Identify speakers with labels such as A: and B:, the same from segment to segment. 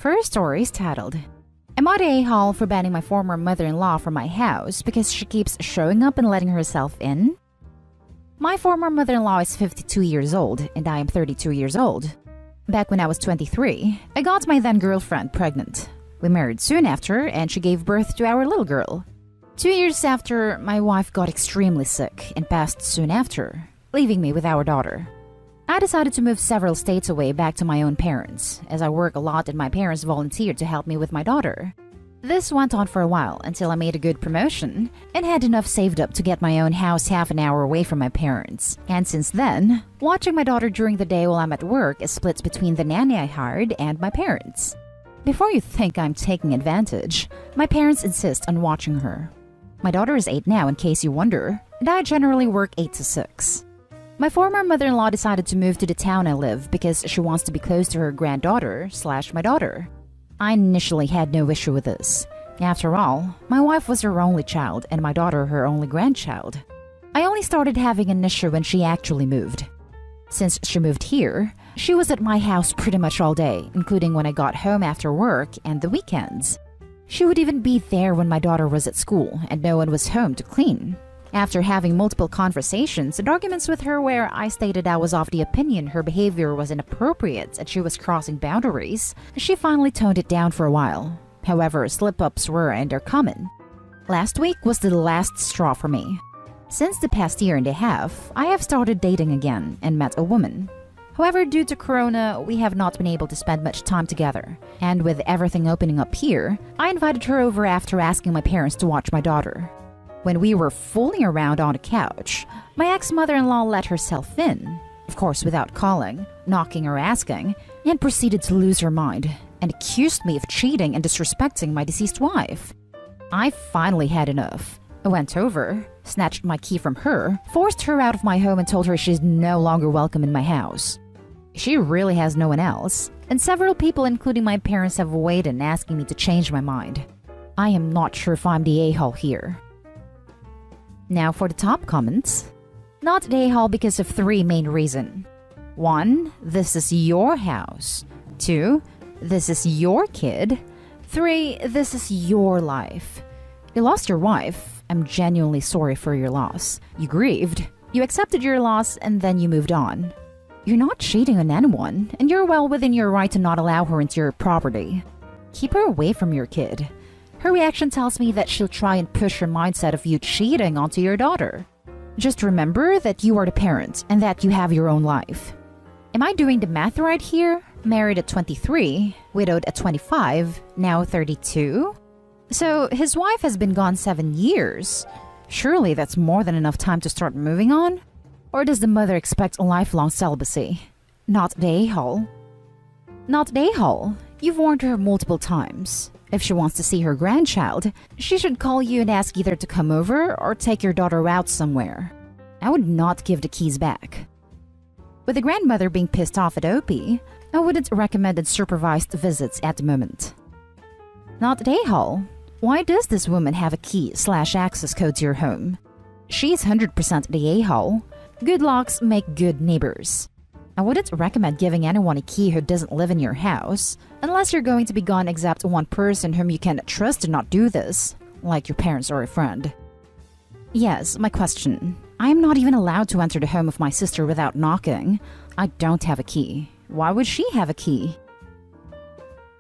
A: First story is titled, "Am I the a-hole for banning my former mother-in-law from my house because she keeps showing up and letting herself in?" My former mother-in-law is 52 years old and I am 32 years old. Back when I was 23, I got my then-girlfriend pregnant. We married soon after and she gave birth to our little girl. 2 years after, my wife got extremely sick and passed soon after, leaving me with our daughter. I decided to move several states away back to my own parents, as I work a lot and my parents volunteered to help me with my daughter. This went on for a while until I made a good promotion and had enough saved up to get my own house half an hour away from my parents. And since then, watching my daughter during the day while I'm at work is split between the nanny I hired and my parents. Before you think I'm taking advantage, my parents insist on watching her. My daughter is 8 now in case you wonder, and I generally work 8 to 6. My former mother-in-law decided to move to the town I live because she wants to be close to her granddaughter/my daughter. I initially had no issue with this. After all, my wife was her only child and my daughter her only grandchild. I only started having an issue when she actually moved. Since she moved here, she was at my house pretty much all day, including when I got home after work and the weekends. She would even be there when my daughter was at school and no one was home to clean. After having multiple conversations and arguments with her where I stated I was of the opinion her behavior was inappropriate and she was crossing boundaries, she finally toned it down for a while. However, slip-ups were and are common. Last week was the last straw for me. Since the past year and a half, I have started dating again and met a woman. However, due to Corona, we have not been able to spend much time together. And with everything opening up here, I invited her over after asking my parents to watch my daughter. When we were fooling around on a couch, my ex-mother-in-law let herself in, of course without calling, knocking or asking, and proceeded to lose her mind and accused me of cheating and disrespecting my deceased wife. I finally had enough. I went over, snatched my key from her, forced her out of my home and told her she's no longer welcome in my house. She really has no one else, and several people including my parents have weighed in asking me to change my mind. I am not sure if I'm the a-hole here. Now for the top comments. Not the a-hole because of 3 main reasons. 1. This is your house. 2. This is your kid. 3. This is your life. You lost your wife. I'm genuinely sorry for your loss. You grieved. You accepted your loss and then you moved on. You're not cheating on anyone, and you're well within your right to not allow her into your property. Keep her away from your kid. Her reaction tells me that she'll try and push her mindset of you cheating onto your daughter. Just remember that you are the parent and that you have your own life. Am I doing the math right here? Married at 23, widowed at 25, now 32? So his wife has been gone 7 years. Surely that's more than enough time to start moving on? Or does the mother expect a lifelong celibacy? Not the a-hole. Not the a-hole. You've warned her multiple times. If she wants to see her grandchild, she should call you and ask either to come over or take your daughter out somewhere. I would not give the keys back. With the grandmother being pissed off at OP, I wouldn't recommend supervised visits at the moment. Not the a-hole. Why does this woman have a key/access code to your home? She's 100% the a-hole. Good locks make good neighbors. I wouldn't recommend giving anyone a key who doesn't live in your house, unless you're going to be gone except one person whom you can trust to not do this, like your parents or a friend. Yes, my question. I am not even allowed to enter the home of my sister without knocking. I don't have a key. Why would she have a key?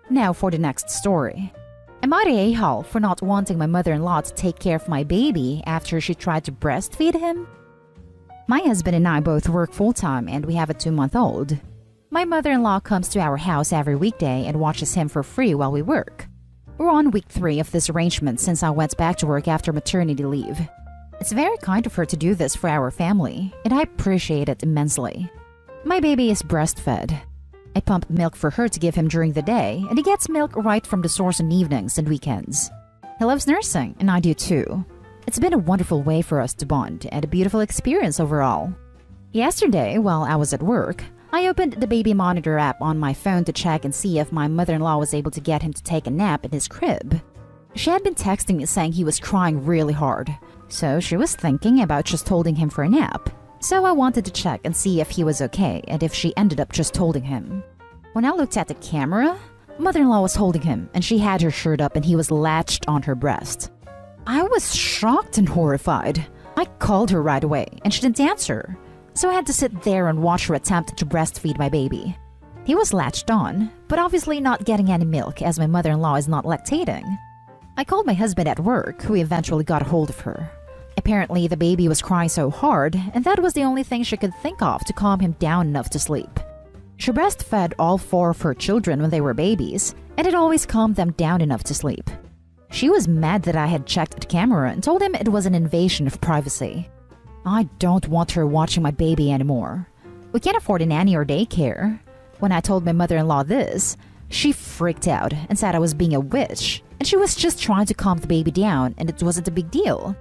A: Now for the next story. Am I the a-hole for not wanting my mother-in-law to take care of my baby after she tried to breastfeed him? My husband and I both work full-time and we have a 2-month-old. My mother-in-law comes to our house every weekday and watches him for free while we work. We're on week 3 of this arrangement since I went back to work after maternity leave. It's very kind of her to do this for our family, and I appreciate it immensely. My baby is breastfed. I pump milk for her to give him during the day, and he gets milk right from the source on evenings and weekends. He loves nursing, and I do too. It's been a wonderful way for us to bond and a beautiful experience overall. Yesterday, while I was at work, I opened the baby monitor app on my phone to check and see if my mother-in-law was able to get him to take a nap in his crib. She had been texting me saying he was crying really hard, so she was thinking about just holding him for a nap. So I wanted to check and see if he was okay and if she ended up just holding him. When I looked at the camera, mother-in-law was holding him and she had her shirt up and he was latched on her breast. I was shocked and horrified. I called her right away and she didn't answer, so I had to sit there and watch her attempt to breastfeed my baby. He was latched on, but obviously not getting any milk as my mother-in-law is not lactating. I called my husband at work, who eventually got a hold of her. Apparently, the baby was crying so hard, and that was the only thing she could think of to calm him down enough to sleep. She breastfed all 4 of her children when they were babies, and it always calmed them down enough to sleep. She was mad that I had checked the camera and told him it was an invasion of privacy. I don't want her watching my baby anymore. We can't afford a nanny or daycare. When I told my mother-in-law this, she freaked out and said I was being a witch, and she was just trying to calm the baby down and it wasn't a big deal.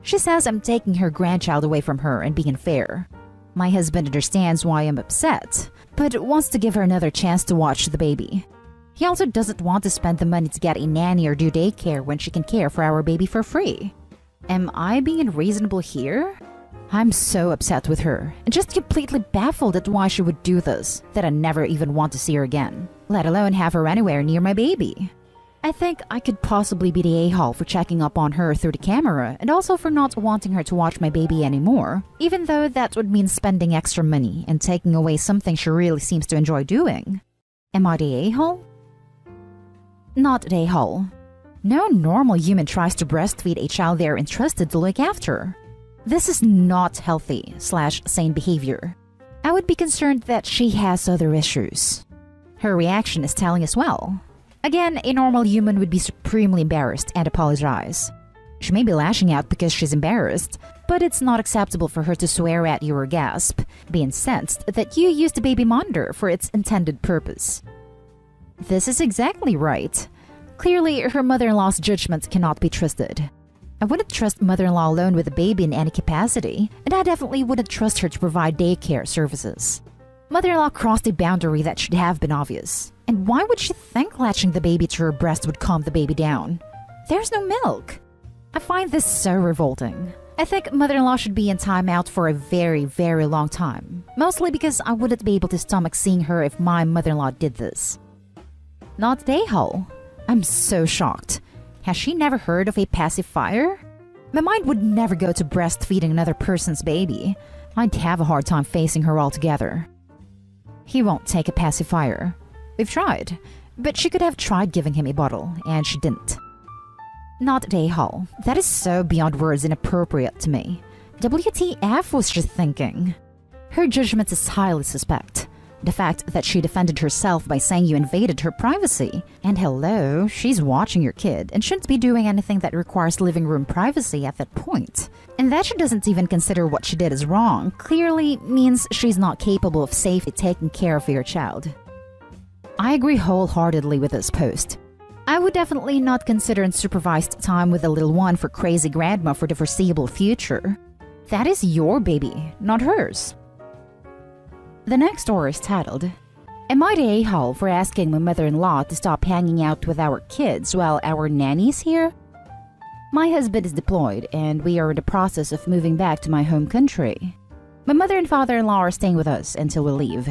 A: She says I'm taking her grandchild away from her and being unfair. My husband understands why I'm upset, but wants to give her another chance to watch the baby. He also doesn't want to spend the money to get a nanny or do daycare when she can care for our baby for free. Am I being unreasonable here? I'm so upset with her and just completely baffled at why she would do this that I never even want to see her again, let alone have her anywhere near my baby. I think I could possibly be the a-hole for checking up on her through the camera and also for not wanting her to watch my baby anymore, even though that would mean spending extra money and taking away something she really seems to enjoy doing. Am I the a-hole? Not the a-hole. No normal human tries to breastfeed a child they're entrusted to look after. This is not healthy/sane behavior. I would be concerned that she has other issues. Her reaction is telling as well. Again, a normal human would be supremely embarrassed and apologize. She may be lashing out because she's embarrassed, but it's not acceptable for her to swear at you or gasp, be incensed that you used the baby monitor for its intended purpose. This is exactly right. Clearly, her mother-in-law's judgment cannot be trusted. I wouldn't trust mother-in-law alone with a baby in any capacity, and I definitely wouldn't trust her to provide daycare services. Mother-in-law crossed a boundary that should have been obvious. And why would she think latching the baby to her breast would calm the baby down? There's no milk. I find this so revolting. I think mother-in-law should be in timeout for a very, very long time. Mostly because I wouldn't be able to stomach seeing her if my mother-in-law did this. Not day-hole. I'm so shocked. Has she never heard of a pacifier? My mind would never go to breastfeeding another person's baby. I'd have a hard time facing her altogether. He won't take a pacifier. We've tried, but she could have tried giving him a bottle, and she didn't. Not day-hole. That is so beyond words inappropriate to me. WTF was she thinking? Her judgment is highly suspect. The fact that she defended herself by saying you invaded her privacy. And hello, she's watching your kid and shouldn't be doing anything that requires living room privacy at that point. And that she doesn't even consider what she did as wrong clearly means she's not capable of safely taking care of your child. I agree wholeheartedly with this post. I would definitely not consider unsupervised time with the little one for crazy grandma for the foreseeable future. That is your baby, not hers. The next story is titled, Am I the a-hole for asking my mother-in-law to stop hanging out with our kids while our nanny's here? My husband is deployed and we are in the process of moving back to my home country. My mother and father-in-law are staying with us until we leave.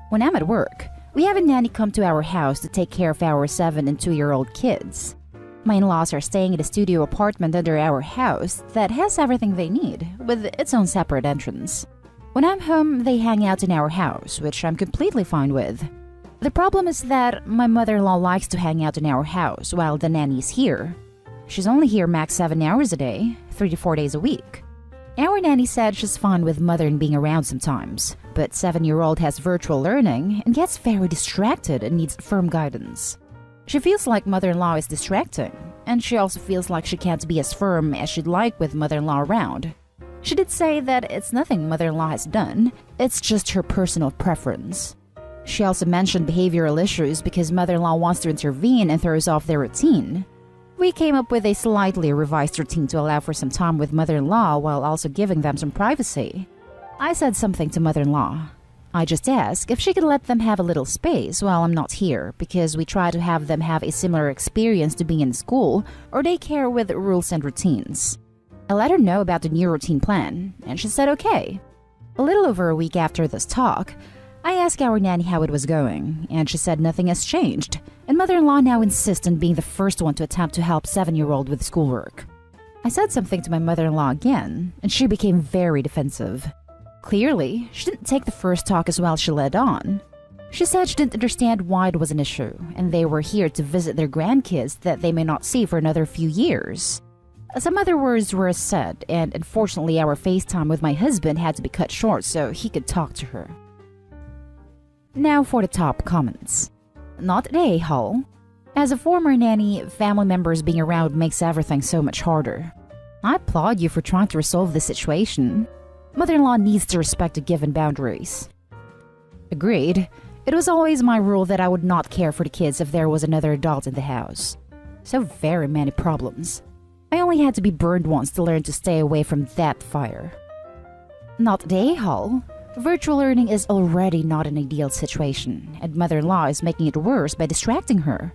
A: When I'm at work, we have a nanny come to our house to take care of our 7 and 2-year-old kids. My in-laws are staying in a studio apartment under our house that has everything they need, with its own separate entrance. When I'm home, they hang out in our house, which I'm completely fine with. The problem is that my mother-in-law likes to hang out in our house while the nanny's here. She's only here max 7 hours a day, 3 to 4 days a week. Our nanny said she's fine with mother and being around sometimes, but 7-year-old has virtual learning and gets very distracted and needs firm guidance. She feels like mother-in-law is distracting, and she also feels like she can't be as firm as she'd like with mother-in-law around. She did say that it's nothing mother-in-law has done, it's just her personal preference. She also mentioned behavioral issues because mother-in-law wants to intervene and throws off their routine. We came up with a slightly revised routine to allow for some time with mother-in-law while also giving them some privacy. I said something to mother-in-law. I just asked if she could let them have a little space while I'm not here because we try to have them have a similar experience to being in school or daycare with rules and routines. I let her know about the new routine plan, and she said okay. A little over a week after this talk, I asked our nanny how it was going, and she said nothing has changed, and mother-in-law now insists on being the first one to attempt to help 7-year-old with schoolwork. I said something to my mother-in-law again, and she became very defensive. Clearly, she didn't take the first talk as well as she led on. She said she didn't understand why it was an issue, and they were here to visit their grandkids that they may not see for another few years. Some other words were said, and unfortunately our FaceTime with my husband had to be cut short so he could talk to her. Now for the top comments. Not an a-hole. As a former nanny, family members being around makes everything so much harder. I applaud you for trying to resolve this situation. Mother-in-law needs to respect the given boundaries. Agreed. It was always my rule that I would not care for the kids if there was another adult in the house. So very many problems. I only had to be burned once to learn to stay away from that fire. Not the a-hole. Virtual learning is already not an ideal situation, and mother-in-law is making it worse by distracting her.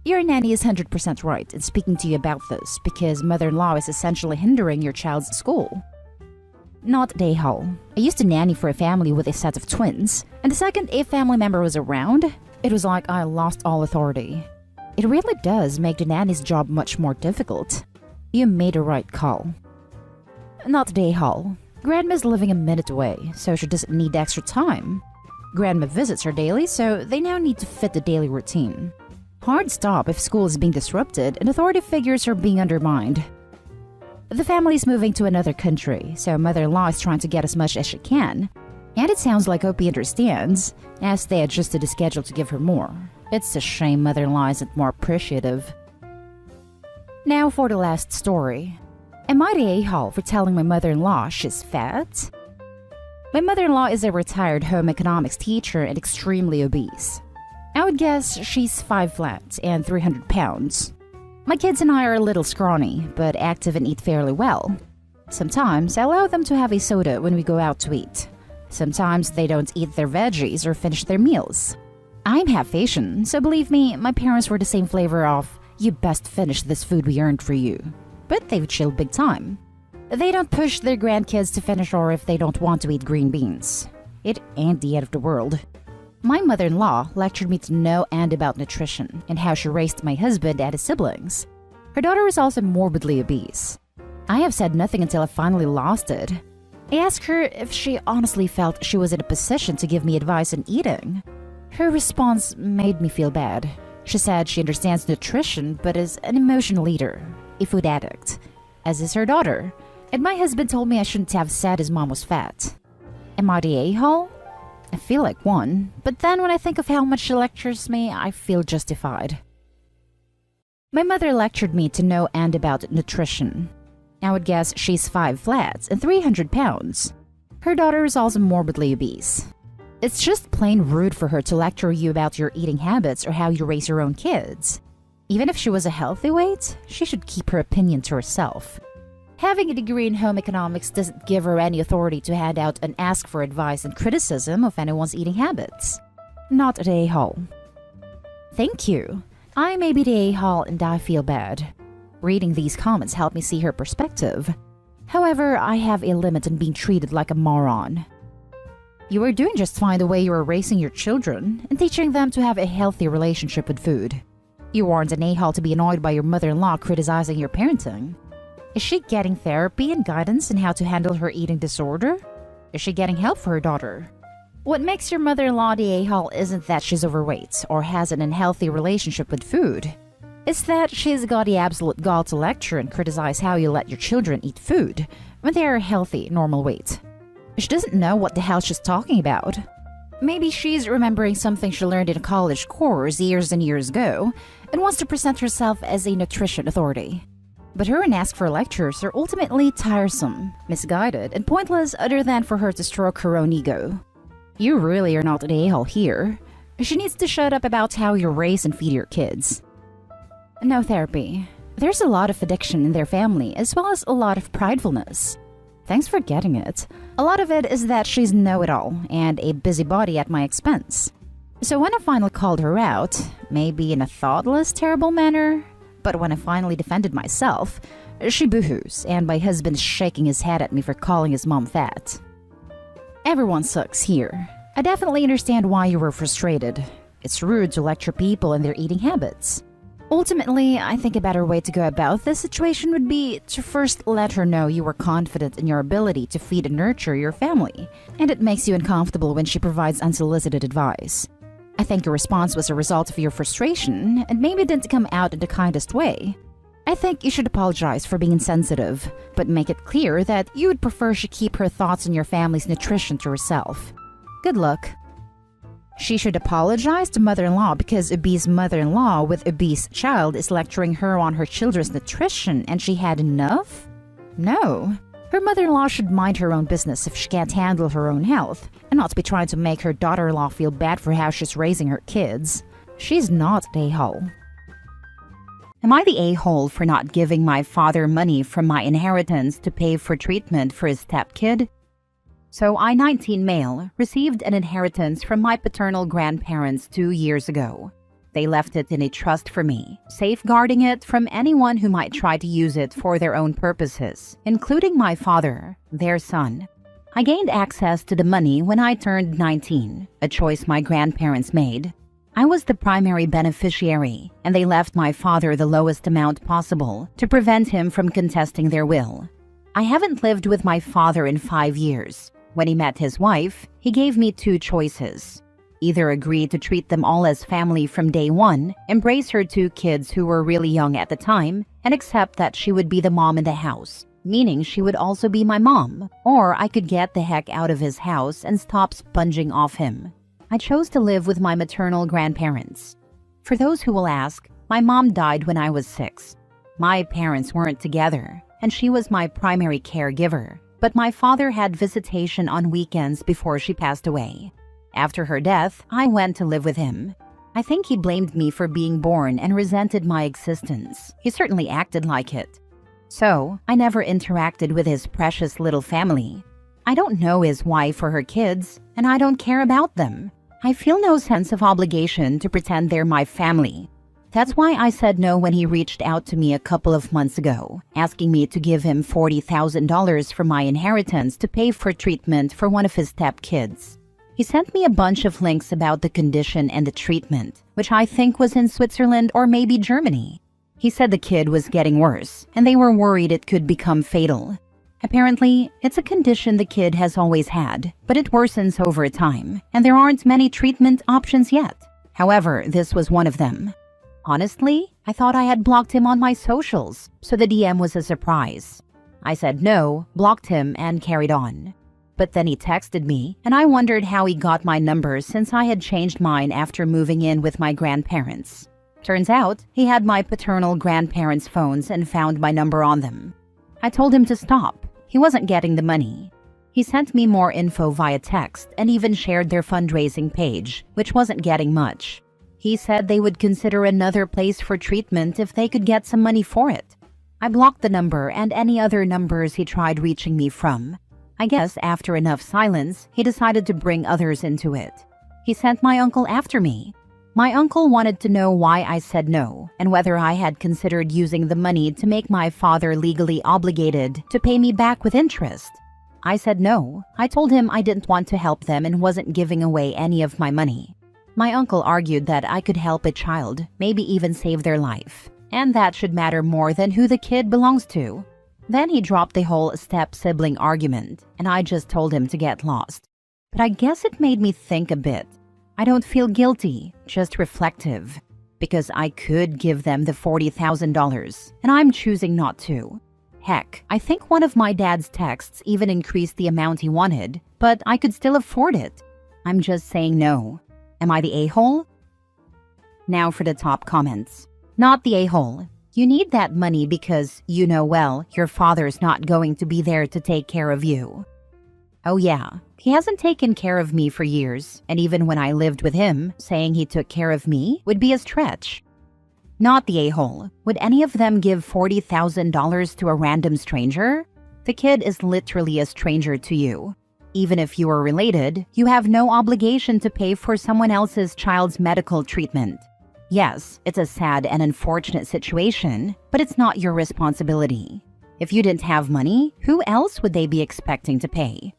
A: Your nanny is 100% right in speaking to you about this because mother-in-law is essentially hindering your child's school. Not the a-hole. I used to nanny for a family with a set of twins, and the second a family member was around, it was like I lost all authority. It really does make the nanny's job much more difficult. You made a right call. Not the a-hole. Grandma's living a minute away, so she doesn't need extra time. Grandma visits her daily, so they now need to fit the daily routine. Hard stop if school is being disrupted and authority figures are being undermined. The family is moving to another country, so mother-in-law is trying to get as much as she can. And it sounds like Opie understands, as they adjusted the schedule to give her more. It's a shame mother-in-law isn't more appreciative. Now for the last story. Am I the a-hole for telling my mother-in-law she's fat? My mother-in-law is a retired home economics teacher and extremely obese. I would guess she's 5 flat and 300 pounds. My kids and I are a little scrawny, but active and eat fairly well. Sometimes I allow them to have a soda when we go out to eat. Sometimes they don't eat their veggies or finish their meals. I'm half Asian, so believe me, my parents were the same flavor of, you best finish this food we earned for you. But they've chilled big time. They don't push their grandkids to finish or if they don't want to eat green beans. It ain't the end of the world. My mother-in-law lectured me to no end about nutrition and how she raised my husband and his siblings. Her daughter is also morbidly obese. I have said nothing until I finally lost it. I asked her if she honestly felt she was in a position to give me advice on eating. Her response made me feel bad. She said she understands nutrition but is an emotional eater, a food addict, as is her daughter. And my husband told me I shouldn't have said his mom was fat. Am I the a-hole? I feel like one, but then when I think of how much she lectures me, I feel justified. My mother lectured me to no end about nutrition. I would guess she's 5 flats and 300 pounds. Her daughter is also morbidly obese. It's just plain rude for her to lecture you about your eating habits or how you raise your own kids. Even if she was a healthy weight, she should keep her opinion to herself. Having a degree in home economics doesn't give her any authority to hand out and ask for advice and criticism of anyone's eating habits. Not the a-hole. Thank you. I may be the a-hole and I feel bad. Reading these comments helped me see her perspective. However, I have a limit on being treated like a moron. You are doing just fine the way you are raising your children and teaching them to have a healthy relationship with food. You aren't an a-hole to be annoyed by your mother-in-law criticizing your parenting. Is she getting therapy and guidance on how to handle her eating disorder? Is she getting help for her daughter? What makes your mother-in-law the a-hole isn't that she's overweight or has an unhealthy relationship with food. It's that she's got the absolute gall to lecture and criticize how you let your children eat food when they are a healthy, normal weight. She doesn't know what the hell she's talking about. Maybe she's remembering something she learned in a college course years and years ago and wants to present herself as a nutrition authority. But her and ask for lectures are ultimately tiresome, misguided, and pointless other than for her to stroke her own ego. You really are not an a-hole here. She needs to shut up about how you raise and feed your kids. No therapy. There's a lot of addiction in their family, as well as a lot of pridefulness. Thanks for getting it. A lot of it is that she's know-it-all and a busybody at my expense. So when I finally called her out, maybe in a thoughtless, terrible manner, but when I finally defended myself, she boohoos, and my husband's shaking his head at me for calling his mom fat. Everyone sucks here. I definitely understand why you were frustrated. It's rude to lecture people on their eating habits. Ultimately, I think a better way to go about this situation would be to first let her know you were confident in your ability to feed and nurture your family, and it makes you uncomfortable when she provides unsolicited advice. I think your response was a result of your frustration and maybe didn't come out in the kindest way. I think you should apologize for being insensitive, but make it clear that you would prefer she keep her thoughts on your family's nutrition to herself. Good luck. She should apologize to mother-in-law because obese mother-in-law with obese child is lecturing her on her children's nutrition and she had enough? No. Her mother-in-law should mind her own business if she can't handle her own health and not be trying to make her daughter-in-law feel bad for how she's raising her kids. She's not an a-hole. Am I the a-hole for not giving my father money from my inheritance to pay for treatment for his stepkid? So I, 19 male, received an inheritance from my paternal grandparents 2 years ago. They left it in a trust for me, safeguarding it from anyone who might try to use it for their own purposes, including my father, their son. I gained access to the money when I turned 19, a choice my grandparents made. I was the primary beneficiary, and they left my father the lowest amount possible to prevent him from contesting their will. I haven't lived with my father in 5 years. When he met his wife, he gave me 2 choices. Either agree to treat them all as family from day one, embrace her 2 kids who were really young at the time, and accept that she would be the mom in the house, meaning she would also be my mom, or I could get the heck out of his house and stop sponging off him. I chose to live with my maternal grandparents. For those who will ask, my mom died when I was 6. My parents weren't together, and she was my primary caregiver. But my father had visitation on weekends before she passed away. After her death, I went to live with him. I think he blamed me for being born and resented my existence. He certainly acted like it. So, I never interacted with his precious little family. I don't know his wife or her kids, and I don't care about them. I feel no sense of obligation to pretend they're my family. That's why I said no when he reached out to me a couple of months ago, asking me to give him $40,000 from my inheritance to pay for treatment for one of his stepkids. He sent me a bunch of links about the condition and the treatment, which I think was in Switzerland or maybe Germany. He said the kid was getting worse, and they were worried it could become fatal. Apparently, it's a condition the kid has always had, but it worsens over time, and there aren't many treatment options yet. However, this was one of them. Honestly, I thought I had blocked him on my socials, so the DM was a surprise. I said no, blocked him, and carried on. But then he texted me, and I wondered how he got my number since I had changed mine after moving in with my grandparents. Turns out, he had my paternal grandparents' phones and found my number on them. I told him to stop. He wasn't getting the money. He sent me more info via text and even shared their fundraising page, which wasn't getting much. He said they would consider another place for treatment if they could get some money for it. I blocked the number and any other numbers he tried reaching me from. I guess after enough silence, he decided to bring others into it. He sent my uncle after me. My uncle wanted to know why I said no and whether I had considered using the money to make my father legally obligated to pay me back with interest. I said no. I told him I didn't want to help them and wasn't giving away any of my money. My uncle argued that I could help a child, maybe even save their life, and that should matter more than who the kid belongs to. Then he dropped the whole step-sibling argument, and I just told him to get lost. But I guess it made me think a bit. I don't feel guilty, just reflective, because I could give them the $40,000, and I'm choosing not to. Heck, I think one of my dad's texts even increased the amount he wanted, but I could still afford it. I'm just saying no. Am I the a-hole? Now for the top comments. Not the a-hole. You need that money because you know well your father's not going to be there to take care of you. Oh yeah, he hasn't taken care of me for years, and even when I lived with him, saying he took care of me would be a stretch. Not the a-hole. Would any of them give $40,000 to a random stranger? The kid is literally a stranger to you. Even if you are related, you have no obligation to pay for someone else's child's medical treatment. Yes, it's a sad and unfortunate situation, but it's not your responsibility. If you didn't have money, who else would they be expecting to pay?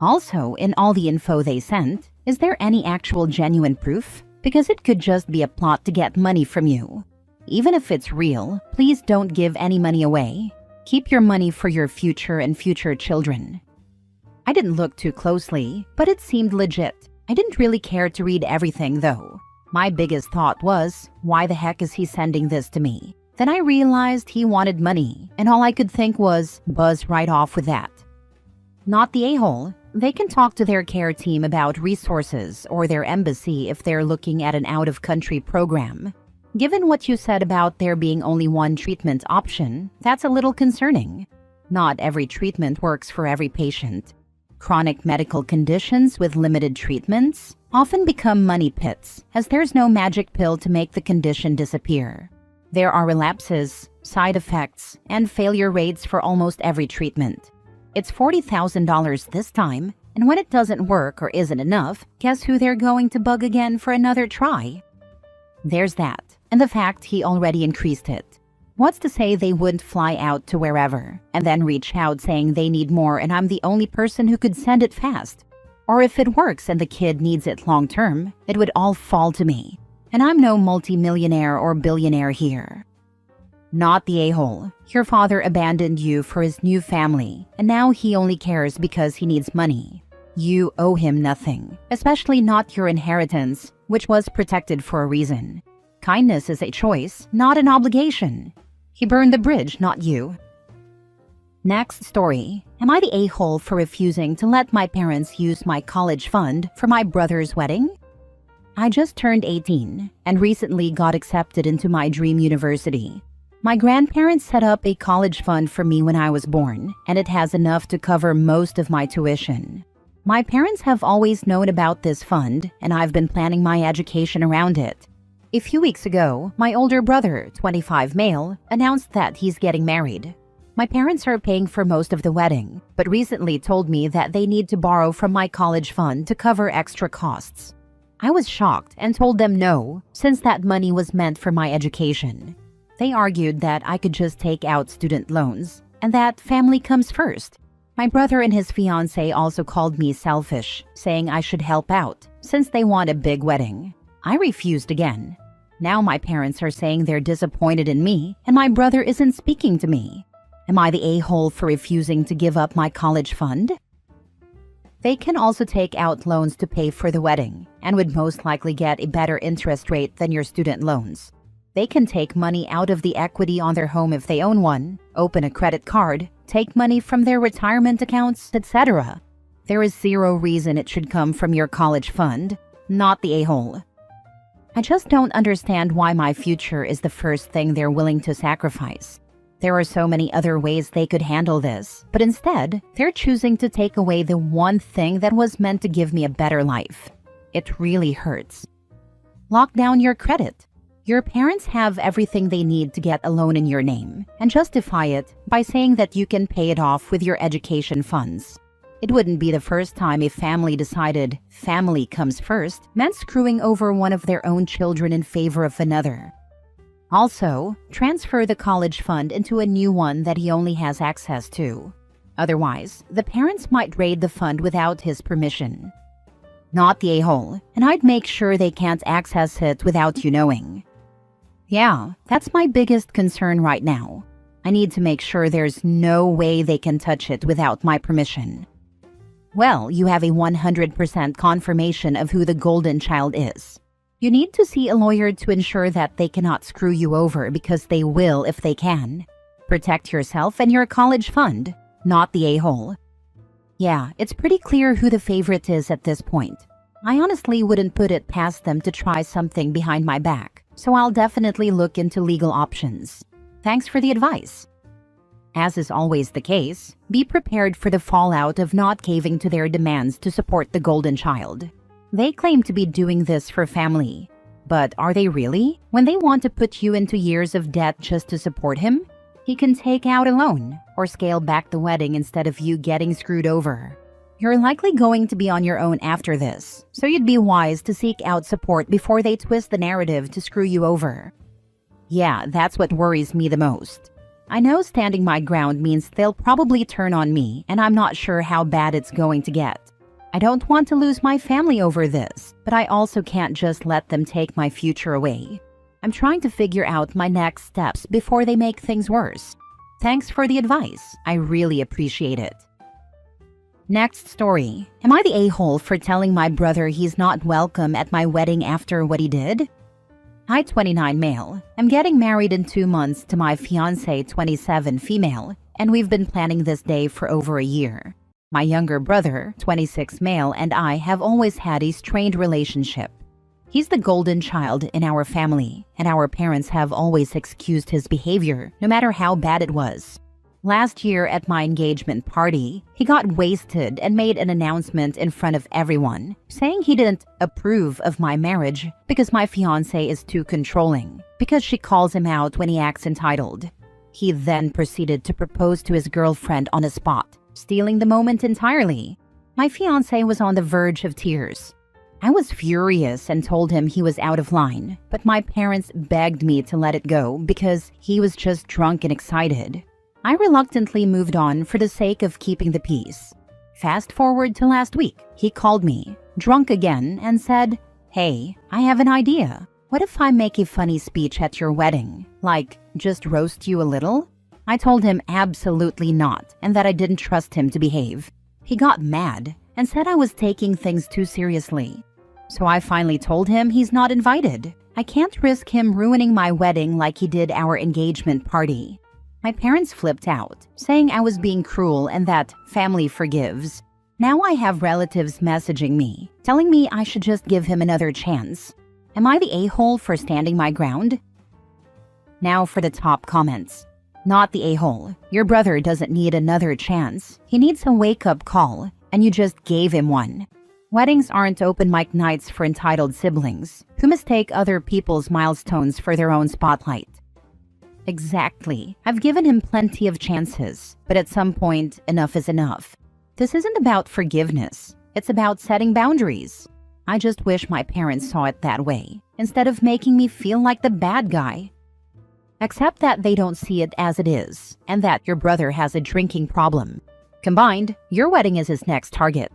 A: Also, in all the info they sent, Is there any actual genuine proof? Because it could just be a plot to get money from you. Even if it's real, please don't give any money away. Keep your money for your future and future children. I didn't look too closely, but it seemed legit. I didn't really care to read everything though. My biggest thought was, why the heck is he sending this to me? Then I realized he wanted money, and all I could think was, buzz right off with that. Not the a-hole. They can talk to their care team about resources or their embassy if they're looking at an out-of-country program. Given what you said about there being only one treatment option, that's a little concerning. Not every treatment works for every patient. Chronic medical conditions with limited treatments often become money pits, as there's no magic pill to make the condition disappear. There are relapses, side effects, and failure rates for almost every treatment. It's $40,000 this time, and when it doesn't work or isn't enough, guess who they're going to bug again for another try? There's that, and the fact he already increased it. What's to say they wouldn't fly out to wherever, and then reach out saying they need more and I'm the only person who could send it fast? Or if it works and the kid needs it long term, it would all fall to me. And I'm no multi-millionaire or billionaire here. Not the a-hole. Your father abandoned you for his new family, and now he only cares because he needs money. You owe him nothing, especially not your inheritance, which was protected for a reason. Kindness is a choice, not an obligation. He burned the bridge, not you. Next story. Am I the a-hole for refusing to let my parents use my college fund for my brother's wedding? I just turned 18 and recently got accepted into my dream university. My grandparents set up a college fund for me when I was born, and it has enough to cover most of my tuition. My parents have always known about this fund, and I've been planning my education around it. A few weeks ago, my older brother, 25 male, announced that he's getting married. My parents are paying for most of the wedding, but recently told me that they need to borrow from my college fund to cover extra costs. I was shocked and told them no, since that money was meant for my education. They argued that I could just take out student loans, and that family comes first. My brother and his fiancée also called me selfish, saying I should help out, since they want a big wedding. I refused again. Now my parents are saying they're disappointed in me, and my brother isn't speaking to me. Am I the a-hole for refusing to give up my college fund? They can also take out loans to pay for the wedding, and would most likely get a better interest rate than your student loans. They can take money out of the equity on their home if they own one, open a credit card, take money from their retirement accounts, etc. There is zero reason it should come from your college fund, not the a-hole. I just don't understand why my future is the first thing they're willing to sacrifice. There are so many other ways they could handle this, but instead, they're choosing to take away the one thing that was meant to give me a better life. It really hurts. Lock down your credit. Your parents have everything they need to get a loan in your name, and justify it by saying that you can pay it off with your education funds. It wouldn't be the first time a family decided family comes first meant screwing over one of their own children in favor of another. Also, transfer the college fund into a new one that he only has access to. Otherwise, the parents might raid the fund without his permission. Not the a-hole, and I'd make sure they can't access it without you knowing. Yeah, that's my biggest concern right now. I need to make sure there's no way they can touch it without my permission. Well, you have a 100% confirmation of who the golden child is. You need to see a lawyer to ensure that they cannot screw you over because they will if they can. Protect yourself and your college fund, not the a-hole. Yeah, it's pretty clear who the favorite is at this point. I honestly wouldn't put it past them to try something behind my back, so I'll definitely look into legal options. Thanks for the advice. As is always the case, be prepared for the fallout of not caving to their demands to support the golden child. They claim to be doing this for family, but are they really? When they want to put you into years of debt just to support him? He can take out a loan or scale back the wedding instead of you getting screwed over. You're likely going to be on your own after this, so you'd be wise to seek out support before they twist the narrative to screw you over. Yeah, that's what worries me the most. I know standing my ground means they'll probably turn on me, and I'm not sure how bad it's going to get. I don't want to lose my family over this, but I also can't just let them take my future away. I'm trying to figure out my next steps before they make things worse. Thanks for the advice. I really appreciate it. Next story. Am I the a-hole for telling my brother he's not welcome at my wedding after what he did? I, 29 male. I'm getting married in 2 months to my fiancé, 27 female, and we've been planning this day for over a year. My younger brother, 26 male, and I have always had a strained relationship. He's the golden child in our family, and our parents have always excused his behavior, no matter how bad it was. Last year at my engagement party, he got wasted and made an announcement in front of everyone, saying he didn't approve of my marriage because my fiancé is too controlling, because she calls him out when he acts entitled. He then proceeded to propose to his girlfriend on the spot, stealing the moment entirely. My fiancé was on the verge of tears. I was furious and told him he was out of line, but my parents begged me to let it go because he was just drunk and excited. I reluctantly moved on for the sake of keeping the peace. Fast forward to last week, he called me, drunk again, and said, "Hey, I have an idea. What if I make a funny speech at your wedding? Like, just roast you a little?" I told him absolutely not, and that I didn't trust him to behave. He got mad and said I was taking things too seriously. So I finally told him he's not invited. I can't risk him ruining my wedding like he did our engagement party. My parents flipped out, saying I was being cruel and that family forgives. Now I have relatives messaging me, telling me I should just give him another chance. Am I the a-hole for standing my ground? Now for the top comments. Not the a-hole. Your brother doesn't need another chance. He needs a wake-up call, and you just gave him one. Weddings aren't open mic nights for entitled siblings who mistake other people's milestones for their own spotlight. Exactly. I've given him plenty of chances, but at some point, enough is enough. This isn't about forgiveness. It's about setting boundaries. I just wish my parents saw it that way, instead of making me feel like the bad guy. Accept that they don't see it as it is, and that your brother has a drinking problem. Combined, your wedding is his next target.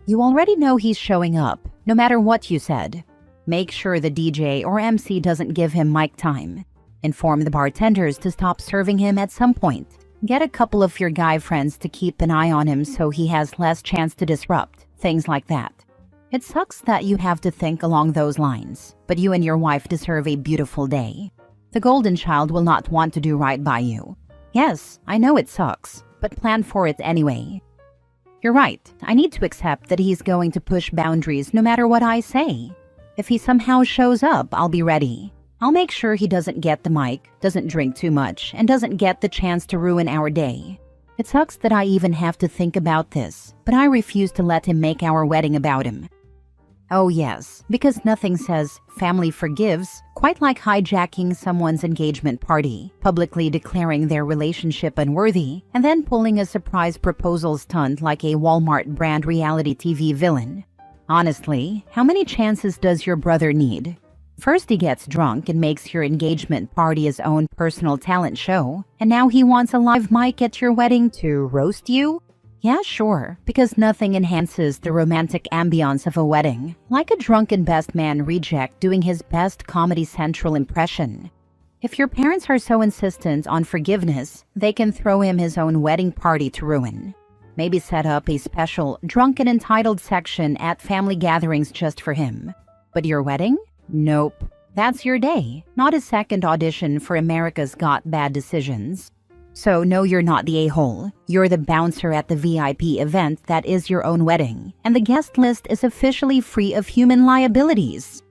A: You already know he's showing up, no matter what you said. Make sure the DJ or MC doesn't give him mic time. Inform the bartenders to stop serving him at some point. Get a couple of your guy friends to keep an eye on him so he has less chance to disrupt, things like that. It sucks that you have to think along those lines, but you and your wife deserve a beautiful day. The golden child will not want to do right by you. Yes, I know it sucks, but plan for it anyway. You're right, I need to accept that he's going to push boundaries no matter what I say. If he somehow shows up, I'll be ready. I'll make sure he doesn't get the mic, doesn't drink too much, and doesn't get the chance to ruin our day. It sucks that I even have to think about this, but I refuse to let him make our wedding about him. Oh yes, because nothing says family forgives quite like hijacking someone's engagement party, publicly declaring their relationship unworthy, and then pulling a surprise proposal stunt like a Walmart brand reality TV villain. Honestly, how many chances does your brother need? First he gets drunk and makes your engagement party his own personal talent show, and now he wants a live mic at your wedding to roast you? Yeah, sure, because nothing enhances the romantic ambiance of a wedding like a drunken best man reject doing his best Comedy Central impression. If your parents are so insistent on forgiveness, they can throw him his own wedding party to ruin. Maybe set up a special drunken entitled section at family gatherings just for him. But your wedding? Nope. That's your day, not a second audition for America's Got Bad Decisions. So no, you're not the a-hole. You're the bouncer at the VIP event that is your own wedding, and the guest list is officially free of human liabilities.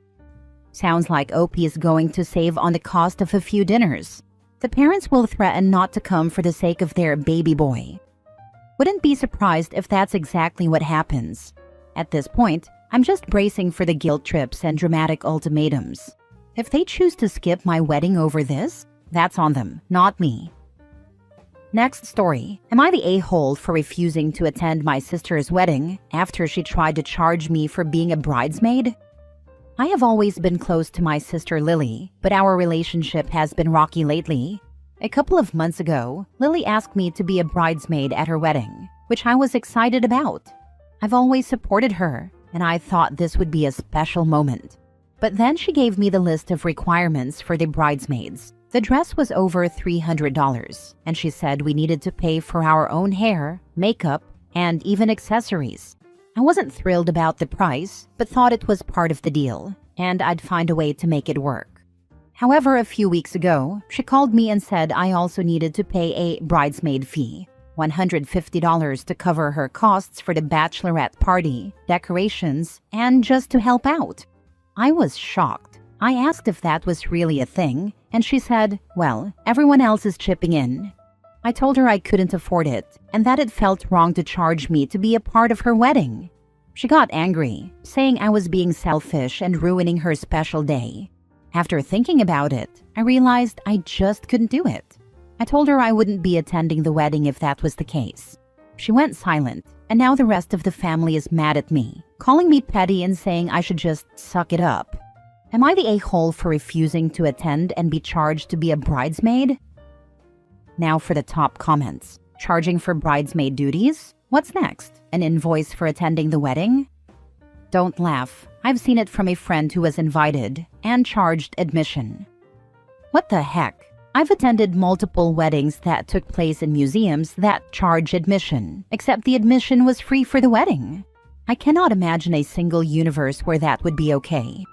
A: Sounds like OP is going to save on the cost of a few dinners. The parents will threaten not to come for the sake of their baby boy. Wouldn't be surprised if that's exactly what happens. At this point, I'm just bracing for the guilt trips and dramatic ultimatums. If they choose to skip my wedding over this, that's on them, not me. Next story. Am I the a-hole for refusing to attend my sister's wedding after she tried to charge me for being a bridesmaid? I have always been close to my sister Lily, but our relationship has been rocky lately. A couple of months ago, Lily asked me to be a bridesmaid at her wedding, which I was excited about. I've always supported her, and I thought this would be a special moment. But then she gave me the list of requirements for the bridesmaids. The dress was over $300, and she said we needed to pay for our own hair, makeup, and even accessories. I wasn't thrilled about the price, but thought it was part of the deal, and I'd find a way to make it work. However, a few weeks ago, she called me and said I also needed to pay a bridesmaid fee, $150 to cover her costs for the bachelorette party, decorations, and just to help out. I was shocked. I asked if that was really a thing, and she said, well, everyone else is chipping in. I told her I couldn't afford it, and that it felt wrong to charge me to be a part of her wedding. She got angry, saying I was being selfish and ruining her special day. After thinking about it, I realized I just couldn't do it. I told her I wouldn't be attending the wedding if that was the case. She went silent, and now the rest of the family is mad at me, calling me petty and saying I should just suck it up. Am I the a-hole for refusing to attend and be charged to be a bridesmaid? Now for the top comments. Charging for bridesmaid duties? What's next? An invoice for attending the wedding? Don't laugh. I've seen it from a friend who was invited and charged admission. What the heck? I've attended multiple weddings that took place in museums that charge admission, except the admission was free for the wedding. I cannot imagine a single universe where that would be okay.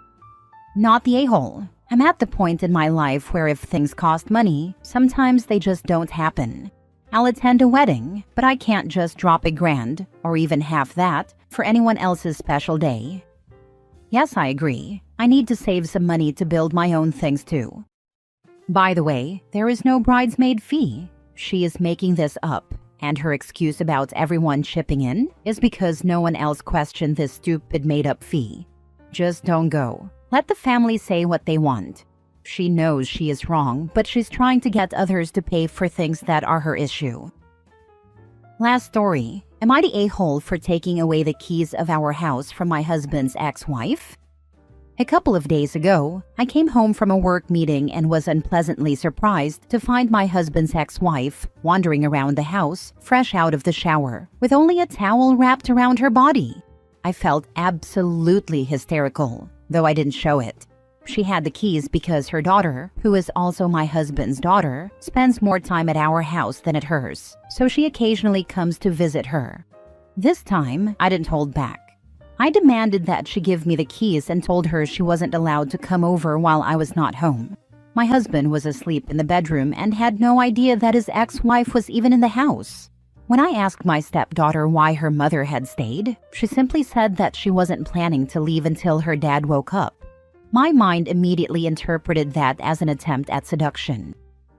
A: Not the a-hole. I'm at the point in my life where if things cost money, sometimes they just don't happen. I'll attend a wedding, but I can't just drop $1,000, or even half that, for anyone else's special day. Yes, I agree. I need to save some money to build my own things too. By the way, there is no bridesmaid fee. She is making this up, and her excuse about everyone chipping in is because no one else questioned this stupid made-up fee. Just don't go. Let the family say what they want. She knows she is wrong, but she's trying to get others to pay for things that are her issue. Last story. Am I the a-hole for taking away the keys of our house from my husband's ex-wife? A couple of days ago, I came home from a work meeting and was unpleasantly surprised to find my husband's ex-wife wandering around the house, fresh out of the shower, with only a towel wrapped around her body. I felt absolutely hysterical, though I didn't show it. She had the keys because her daughter, who is also my husband's daughter, spends more time at our house than at hers, so she occasionally comes to visit her. This time, I didn't hold back. I demanded that she give me the keys and told her she wasn't allowed to come over while I was not home. My husband was asleep in the bedroom and had no idea that his ex-wife was even in the house. When I asked my stepdaughter why her mother had stayed, she simply said that she wasn't planning to leave until her dad woke up. My mind immediately interpreted that as an attempt at seduction.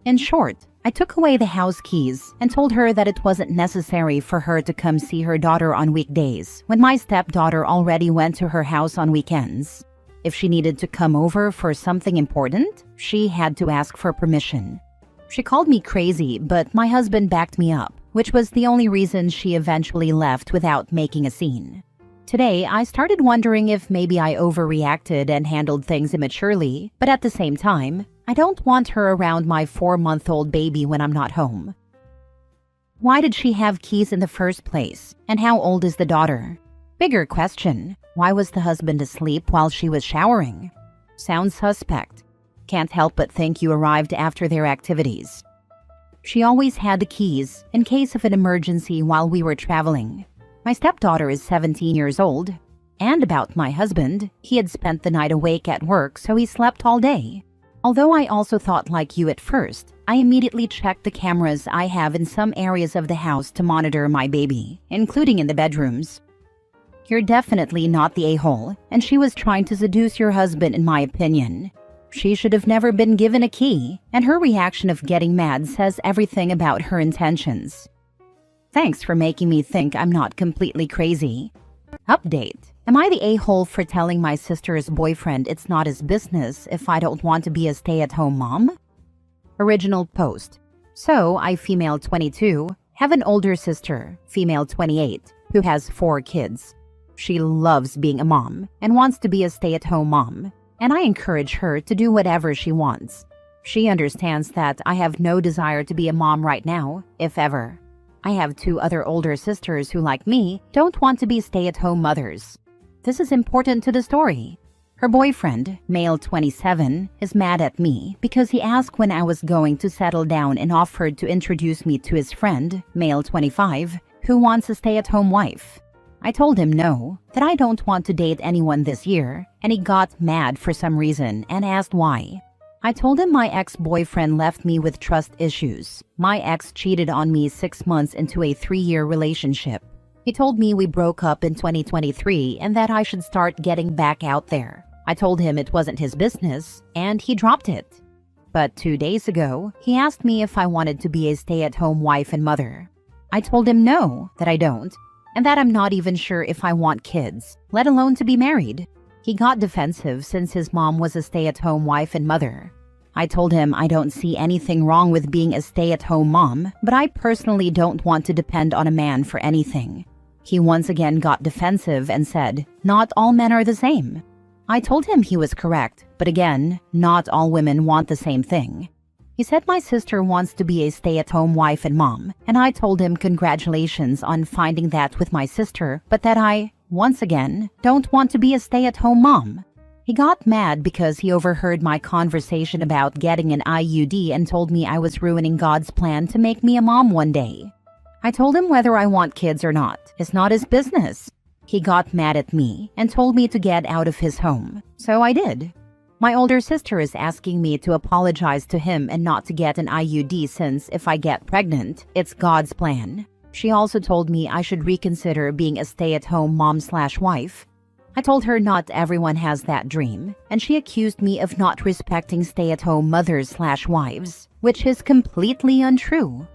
A: In short, I took away the house keys and told her that it wasn't necessary for her to come see her daughter on weekdays when my stepdaughter already went to her house on weekends. If she needed to come over for something important, she had to ask for permission. She called me crazy, but my husband backed me up, which was the only reason she eventually left without making a scene. Today, I started wondering if maybe I overreacted and handled things immaturely, but at the same time, I don't want her around my 4-month-old baby when I'm not home. Why did she have keys in the first place? And how old is the daughter? Bigger question, why was the husband asleep while she was showering? Sounds suspect. Can't help but think you arrived after their activities. She always had the keys in case of an emergency while we were traveling. My stepdaughter is 17 years old. And about my husband, he had spent the night awake at work, so he slept all day. Although I also thought like you at first, I immediately checked the cameras I have in some areas of the house to monitor my baby, including in the bedrooms. You're definitely not the a-hole, and she was trying to seduce your husband in my opinion. She should have never been given a key, and her reaction of getting mad says everything about her intentions. Thanks for making me think I'm not completely crazy. Update. Am I the a-hole for telling my sister's boyfriend it's not his business if I don't want to be a stay-at-home mom? Original post. So, I, female 22, have an older sister, female 28, who has 4 kids. She loves being a mom and wants to be a stay-at-home mom, and I encourage her to do whatever she wants. She understands that I have no desire to be a mom right now, if ever. I have 2 other older sisters who, like me, don't want to be stay-at-home mothers. This is important to the story. Her boyfriend, male 27, is mad at me because he asked when I was going to settle down and offered to introduce me to his friend, male 25, who wants a stay-at-home wife. I told him no, that I don't want to date anyone this year, and he got mad for some reason and asked why. I told him my ex-boyfriend left me with trust issues. My ex cheated on me 6 months into a 3-year relationship. He told me we broke up in 2023 and that I should start getting back out there. I told him it wasn't his business, and he dropped it. But 2 days ago, he asked me if I wanted to be a stay-at-home wife and mother. I told him no, that I don't, and that I'm not even sure if I want kids, let alone to be married. He got defensive since his mom was a stay-at-home wife and mother. I told him I don't see anything wrong with being a stay-at-home mom, but I personally don't want to depend on a man for anything. He once again got defensive and said, "Not all men are the same." I told him he was correct, but again, not all women want the same thing. He said my sister wants to be a stay-at-home wife and mom, and I told him congratulations on finding that with my sister, but that I, once again, don't want to be a stay-at-home mom. He got mad because he overheard my conversation about getting an IUD and told me I was ruining God's plan to make me a mom one day. I told him whether I want kids or not is not his business. He got mad at me and told me to get out of his home, so I did. My older sister is asking me to apologize to him and not to get an IUD since if I get pregnant, it's God's plan. She also told me I should reconsider being a stay-at-home mom/wife. I told her not everyone has that dream, and she accused me of not respecting stay-at-home mothers/wives, which is completely untrue.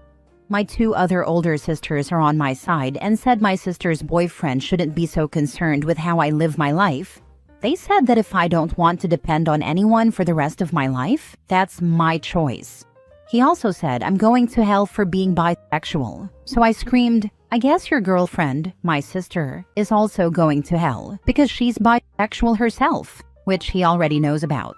A: My 2 other older sisters are on my side and said my sister's boyfriend shouldn't be so concerned with how I live my life. They said that if I don't want to depend on anyone for the rest of my life, that's my choice. He also said I'm going to hell for being bisexual. So I screamed, I guess your girlfriend, my sister, is also going to hell because she's bisexual herself, which he already knows about.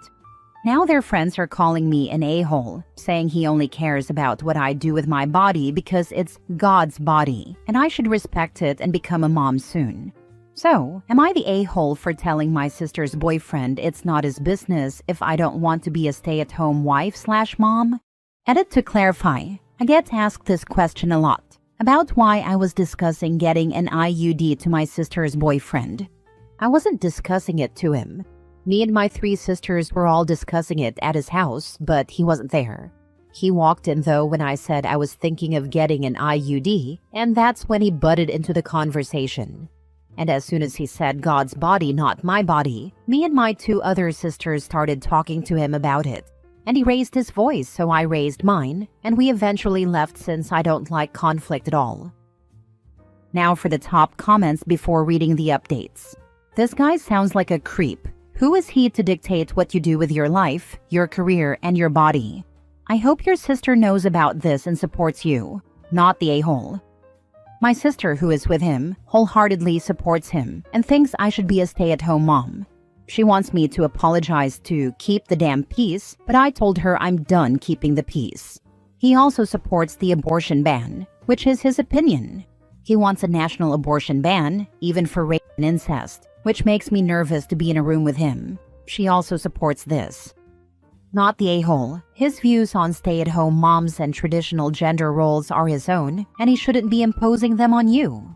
A: Now their friends are calling me an a-hole, saying he only cares about what I do with my body because it's God's body, and I should respect it and become a mom soon. So, am I the a-hole for telling my sister's boyfriend it's not his business if I don't want to be a stay-at-home wife/mom? Edit to clarify, I get asked this question a lot, about why I was discussing getting an IUD to my sister's boyfriend. I wasn't discussing it to him. Me and my 3 sisters were all discussing it at his house, but he wasn't there. He walked in though when I said I was thinking of getting an IUD, and that's when he butted into the conversation. And as soon as he said God's body, not my body, me and my 2 other sisters started talking to him about it. And he raised his voice, so I raised mine, and we eventually left since I don't like conflict at all. Now for the top comments before reading the updates. This guy sounds like a creep. Who is he to dictate what you do with your life, your career, and your body? I hope your sister knows about this and supports you, not the a-hole. My sister, who is with him, wholeheartedly supports him and thinks I should be a stay-at-home mom. She wants me to apologize to keep the damn peace, but I told her I'm done keeping the peace. He also supports the abortion ban, which is his opinion. He wants a national abortion ban, even for rape and incest, which makes me nervous to be in a room with him. She also supports this. Not the a-hole. His views on stay-at-home moms and traditional gender roles are his own, and he shouldn't be imposing them on you.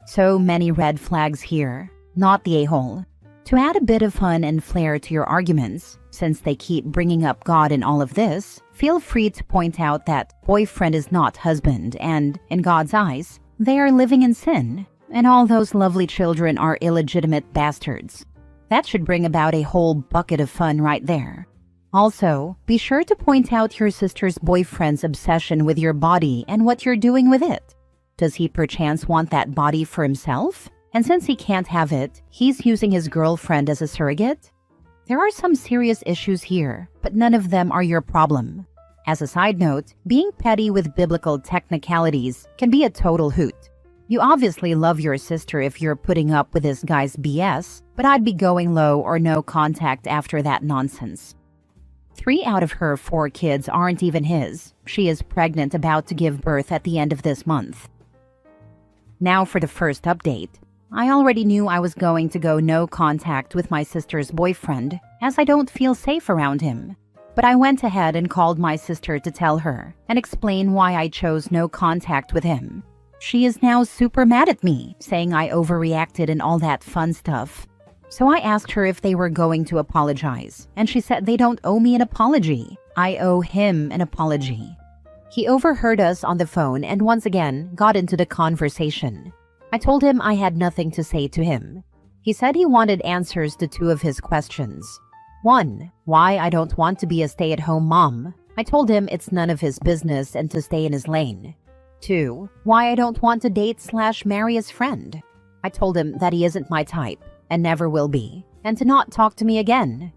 A: So many red flags here. Not the a-hole. To add a bit of fun and flair to your arguments, since they keep bringing up God in all of this, feel free to point out that boyfriend is not husband and, in God's eyes, they are living in sin, and all those lovely children are illegitimate bastards. That should bring about a whole bucket of fun right there. Also, be sure to point out your sister's boyfriend's obsession with your body and what you're doing with it. Does he perchance want that body for himself? And since he can't have it, he's using his girlfriend as a surrogate? There are some serious issues here, but none of them are your problem. As a side note, being petty with biblical technicalities can be a total hoot. You obviously love your sister if you're putting up with this guy's BS, but I'd be going low or no contact after that nonsense. 3 out of her 4 kids aren't even his. She is pregnant, about to give birth at the end of this month. Now for the first update. I already knew I was going to go no contact with my sister's boyfriend, as I don't feel safe around him. But I went ahead and called my sister to tell her and explain why I chose no contact with him. She is now super mad at me, saying I overreacted and all that fun stuff. So I asked her if they were going to apologize, and she said they don't owe me an apology. I owe him an apology. He overheard us on the phone and once again got into the conversation. I told him I had nothing to say to him. He said he wanted answers to 2 of his questions. 1. Why I don't want to be a stay-at-home mom. I told him it's none of his business and to stay in his lane. 2. Why I don't want to date/marry his friend. I told him that he isn't my type and never will be, and to not talk to me again.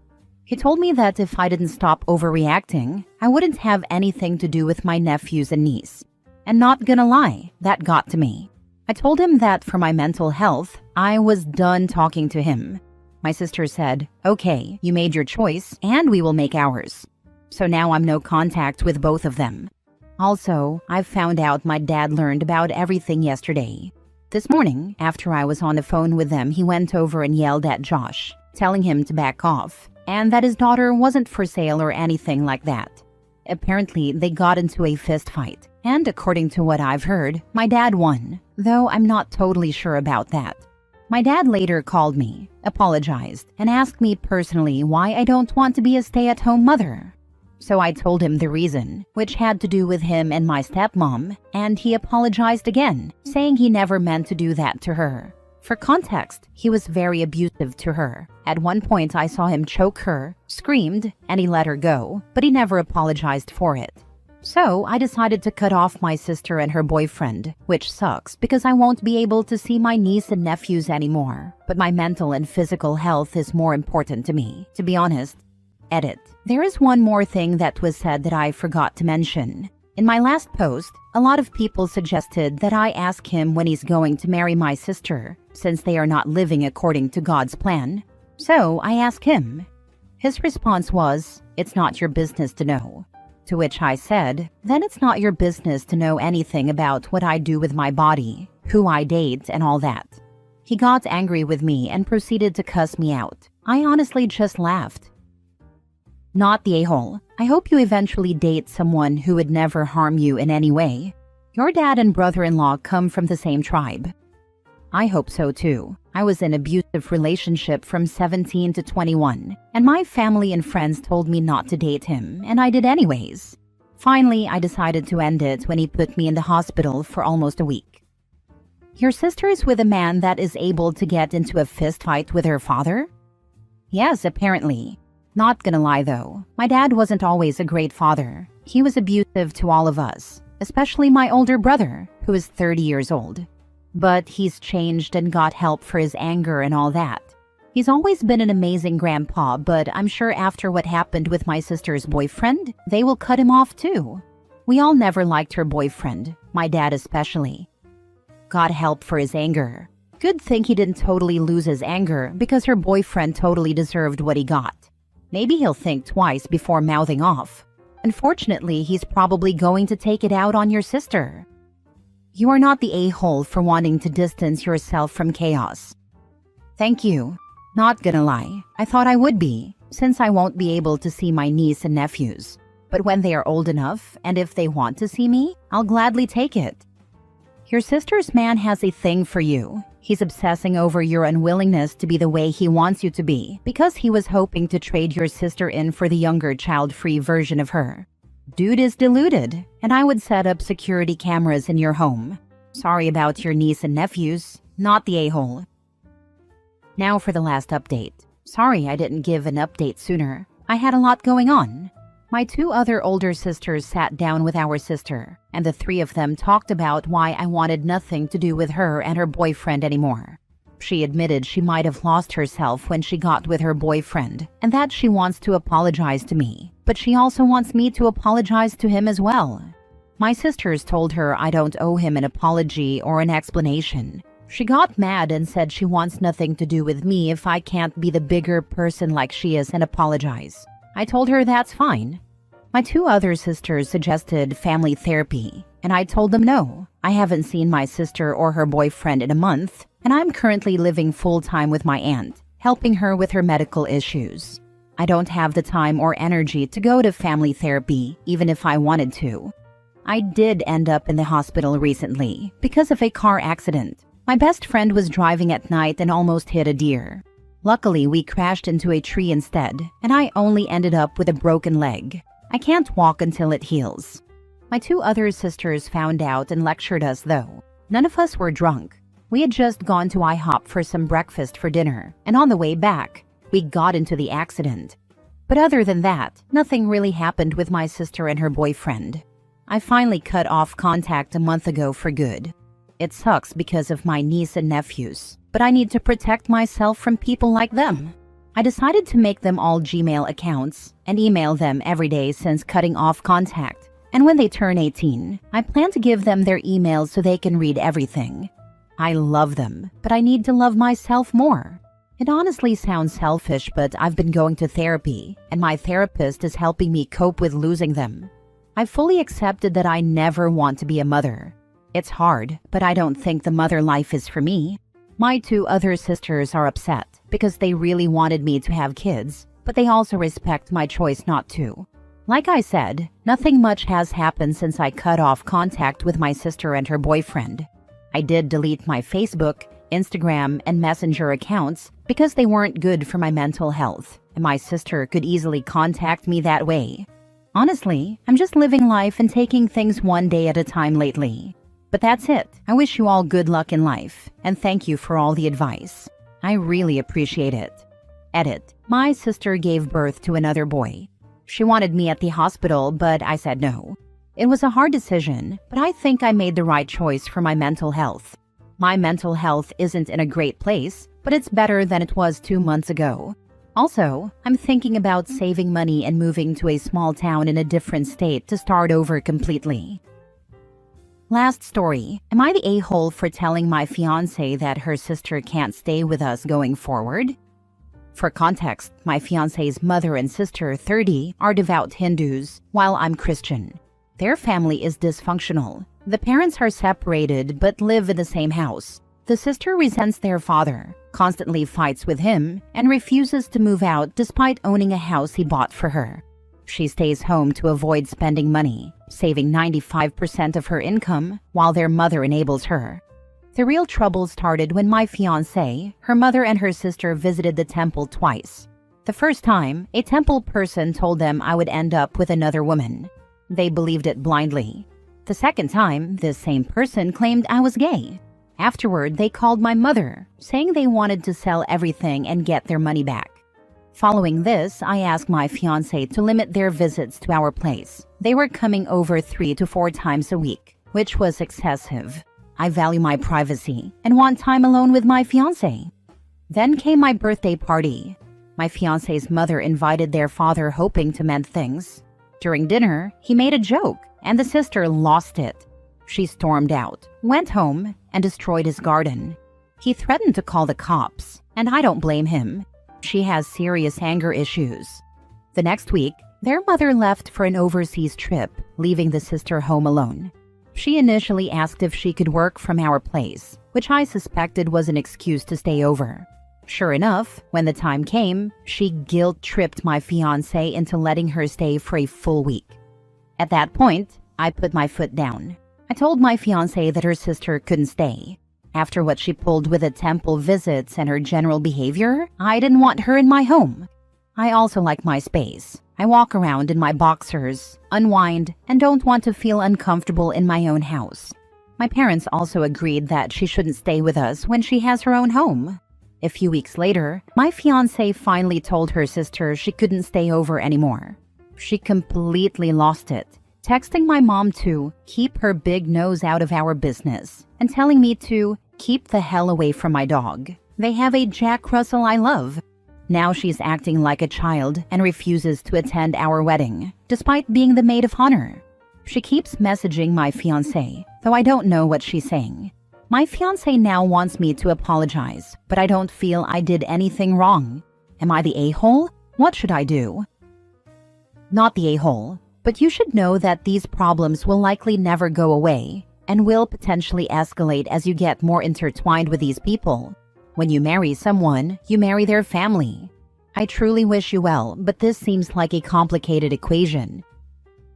A: He told me that if I didn't stop overreacting, I wouldn't have anything to do with my nephews and niece. And not gonna lie, that got to me. I told him that for my mental health, I was done talking to him. My sister said, okay, you made your choice and we will make ours. So now I'm no contact with both of them. Also, I've found out my dad learned about everything yesterday. This morning, after I was on the phone with them, he went over and yelled at Josh, telling him to back off, and that his daughter wasn't for sale or anything like that. Apparently, they got into a fist fight, and according to what I've heard, my dad won, though I'm not totally sure about that. My dad later called me, apologized, and asked me personally why I don't want to be a stay-at-home mother. So I told him the reason, which had to do with him and my stepmom, and he apologized again, saying he never meant to do that to her. For context, he was very abusive to her. At one point I saw him choke her, screamed, and he let her go, but he never apologized for it. So I decided to cut off my sister and her boyfriend, which sucks because I won't be able to see my niece and nephews anymore. But my mental and physical health is more important to me, to be honest. Edit. There is one more thing that was said that I forgot to mention. In my last post, a lot of people suggested that I ask him when he's going to marry my sister, since they are not living according to God's plan. So I asked him. His response was, "It's not your business to know." To which I said, then it's not your business to know anything about what I do with my body, who I date, and all that. He got angry with me and proceeded to cuss me out. I honestly just laughed. Not the a-hole. I hope you eventually date someone who would never harm you in any way. Your dad and brother-in-law come from the same tribe. I hope so too. I was in an abusive relationship from 17 to 21, and my family and friends told me not to date him, and I did anyways. Finally, I decided to end it when he put me in the hospital for almost a week. Your sister is with a man that is able to get into a fist fight with her father? Yes, apparently. Not gonna lie though, my dad wasn't always a great father. He was abusive to all of us, especially my older brother, who is 30 years old. But he's changed and got help for his anger and all that. He's always been an amazing grandpa, but I'm sure after what happened with my sister's boyfriend, they will cut him off too. We all never liked her boyfriend, my dad especially. Got help for his anger. Good thing he didn't totally lose his anger because her boyfriend totally deserved what he got. Maybe he'll think twice before mouthing off. Unfortunately, he's probably going to take it out on your sister. You are not the a-hole for wanting to distance yourself from chaos. Thank you. Not gonna lie, I thought I would be, since I won't be able to see my niece and nephews. But when they are old enough, and if they want to see me, I'll gladly take it. Your sister's man has a thing for you. He's obsessing over your unwillingness to be the way he wants you to be, because he was hoping to trade your sister in for the younger child-free version of her. Dude is deluded, and I would set up security cameras in your home. Sorry about your niece and nephews, not the a-hole. Now for the last update. Sorry I didn't give an update sooner. I had a lot going on. My 2 other older sisters sat down with our sister, and the 3 of them talked about why I wanted nothing to do with her and her boyfriend anymore. She admitted she might have lost herself when she got with her boyfriend, and that she wants to apologize to me, but she also wants me to apologize to him as well. My sisters told her I don't owe him an apology or an explanation. She got mad and said she wants nothing to do with me if I can't be the bigger person like she is and apologize.
B: I told her that's fine. My two other sisters suggested family therapy, and I told them no. I haven't seen my sister or her boyfriend in a month, and I'm currently living full-time with my aunt, helping her with her medical issues. I don't have the time or energy to go to family therapy, even if I wanted to. I did end up in the hospital recently because of a car accident. My best friend was driving at night and almost hit a deer. Luckily, we crashed into a tree instead, and I only ended up with a broken leg. I can't walk until it heals. My two other sisters found out and lectured us though. None of us were drunk. We had just gone to IHOP for some breakfast for dinner, and on the way back, we got into the accident. But other than that, nothing really happened with my sister and her boyfriend. I finally cut off contact a month ago for good. It sucks because of my niece and nephews, but I need to protect myself from people like them. I decided to make them all Gmail accounts and email them every day since cutting off contact. And when they turn 18, I plan to give them their emails so they can read everything. I love them, but I need to love myself more. It honestly sounds selfish, but I've been going to therapy, and my therapist is helping me cope with losing them. I fully accepted that I never want to be a mother. It's hard, but I don't think the mother life is for me. My two other sisters are upset because they really wanted me to have kids, but they also respect my choice not to. Like I said, nothing much has happened since I cut off contact with my sister and her boyfriend. I did delete my Facebook, Instagram, and Messenger accounts because they weren't good for my mental health, and my sister could easily contact me that way. Honestly, I'm just living life and taking things one day at a time lately. But that's it. I wish you all good luck in life, and thank you for all the advice. I really appreciate it. Edit. My sister gave birth to another boy. She wanted me at the hospital, but I said no. It was a hard decision, but I think I made the right choice for my mental health. My mental health isn't in a great place, but it's better than it was 2 months ago. Also, I'm thinking about saving money and moving to a small town in a different state to start over completely. Last story. Am I the a-hole for telling my fiancé that her sister can't stay with us going forward? For context, my fiancé's mother and sister, 30, are devout Hindus, while I'm Christian. Their family is dysfunctional. The parents are separated but live in the same house. The sister resents their father, constantly fights with him, and refuses to move out despite owning a house he bought for her. She stays home to avoid spending money, saving 95% of her income while their mother enables her. The real trouble started when my fiancé, her mother, and her sister visited the temple twice. The first time, a temple person told them I would end up with another woman. They believed it blindly. The second time, this same person claimed I was gay. Afterward, they called my mother, saying they wanted to sell everything and get their money back. Following this, I asked my fiancé to limit their visits to our place. They were coming over 3 to 4 times a week, which was excessive. I value my privacy and want time alone with my fiancé. Then came my birthday party. My fiancé's mother invited their father hoping to mend things. During dinner, he made a joke, and the sister lost it. She stormed out, went home, and destroyed his garden. He threatened to call the cops, and I don't blame him. She has serious anger issues. The next week, their mother left for an overseas trip, leaving the sister home alone. She initially asked if she could work from our place, which I suspected was an excuse to stay over. Sure enough, when the time came, she guilt-tripped my fiancé into letting her stay for a full week. At that point, I put my foot down. I told my fiancé that her sister couldn't stay. After what she pulled with the temple visits and her general behavior, I didn't want her in my home. I also like my space. I walk around in my boxers, unwind, and don't want to feel uncomfortable in my own house. My parents also agreed that she shouldn't stay with us when she has her own home. A few weeks later, my fiancé finally told her sister she couldn't stay over anymore. She completely lost it, texting my mom to keep her big nose out of our business and telling me to keep the hell away from my dog. They have a Jack Russell I love. Now she's acting like a child and refuses to attend our wedding, despite being the maid of honor. She keeps messaging my fiancé, though I don't know what she's saying. My fiancé now wants me to apologize, but I don't feel I did anything wrong. Am I the a-hole? What should I do? not the a-hole. But you should know that these problems will likely never go away and will potentially escalate as you get more intertwined with these people. When you marry someone, you marry their family. I truly wish you well, but this seems like a complicated equation.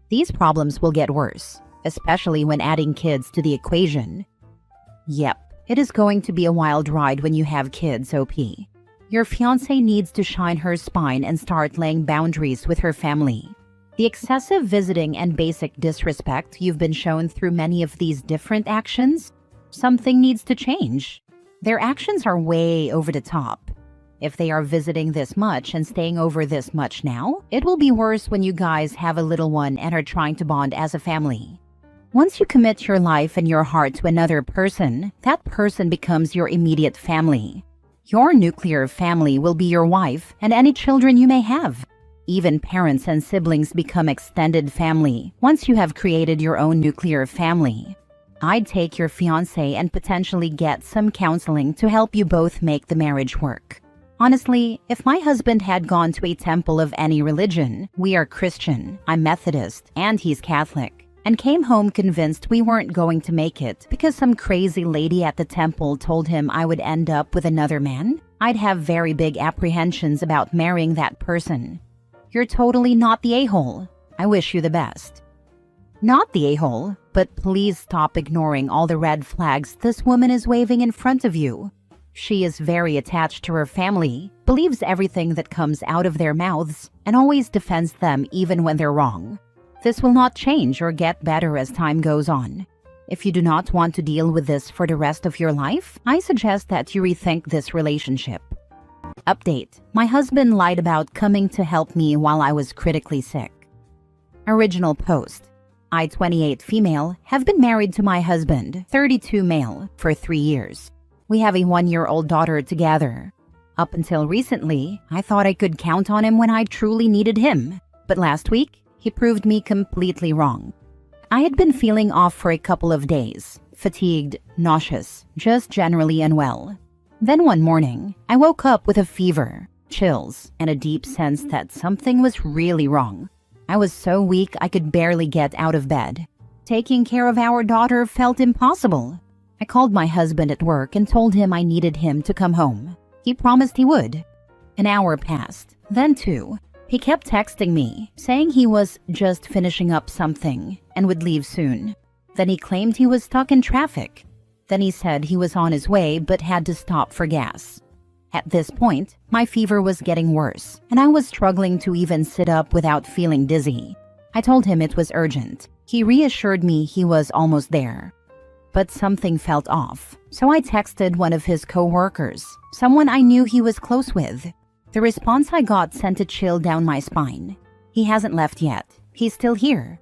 B: These problems will get worse, especially when adding kids to the equation. Yep, it is going to be a wild ride when you have kids, OP. Your fiancé needs to shine her spine and start laying boundaries with her family. The excessive visiting and basic disrespect you've been shown through many of these different actions, something needs to change. Their actions are way over the top. If they are visiting this much and staying over this much now, it will be worse when you guys have a little one and are trying to bond as a family. Once you commit your life and your heart to another person, that person becomes your immediate family. Your nuclear family will be your wife and any children you may have. Even parents and siblings become extended family once you have created your own nuclear family. I'd take your fiancé and potentially get some counseling to help you both make the marriage work. Honestly, if my husband had gone to a temple of any religion, we are Christian, I'm Methodist, and he's Catholic, and came home convinced we weren't going to make it because some crazy lady at the temple told him I would end up with another man, I'd have very big apprehensions about marrying that person. You're totally not the a-hole. I wish you the best. Not the a-hole, but please stop ignoring all the red flags this woman is waving in front of you. She is very attached to her family, believes everything that comes out of their mouths, and always defends them even when they're wrong. This will not change or get better as time goes on. If you do not want to deal with this for the rest of your life, I suggest that you rethink this relationship. Update: my husband lied about coming to help me while I was critically sick. Original post: I, 28 female, have been married to my husband, 32 male, for 3 years. We have a 1-year-old daughter together. Up until recently, I thought I could count on him when I truly needed him. But last week, he proved me completely wrong. I had been feeling off for a couple of days, fatigued, nauseous, just generally unwell. Then one morning, I woke up with a fever, chills, and a deep sense that something was really wrong. I was so weak I could barely get out of bed. Taking care of our daughter felt impossible. I called my husband at work and told him I needed him to come home. He promised he would. An hour passed, then 2. He kept texting me, saying he was just finishing up something and would leave soon. Then he claimed he was stuck in traffic. Then he said he was on his way but had to stop for gas. At this point, my fever was getting worse, and I was struggling to even sit up without feeling dizzy. I told him it was urgent. He reassured me he was almost there. But something felt off, so I texted one of his co-workers, someone I knew he was close with. The response I got sent a chill down my spine. He hasn't left yet. He's still here.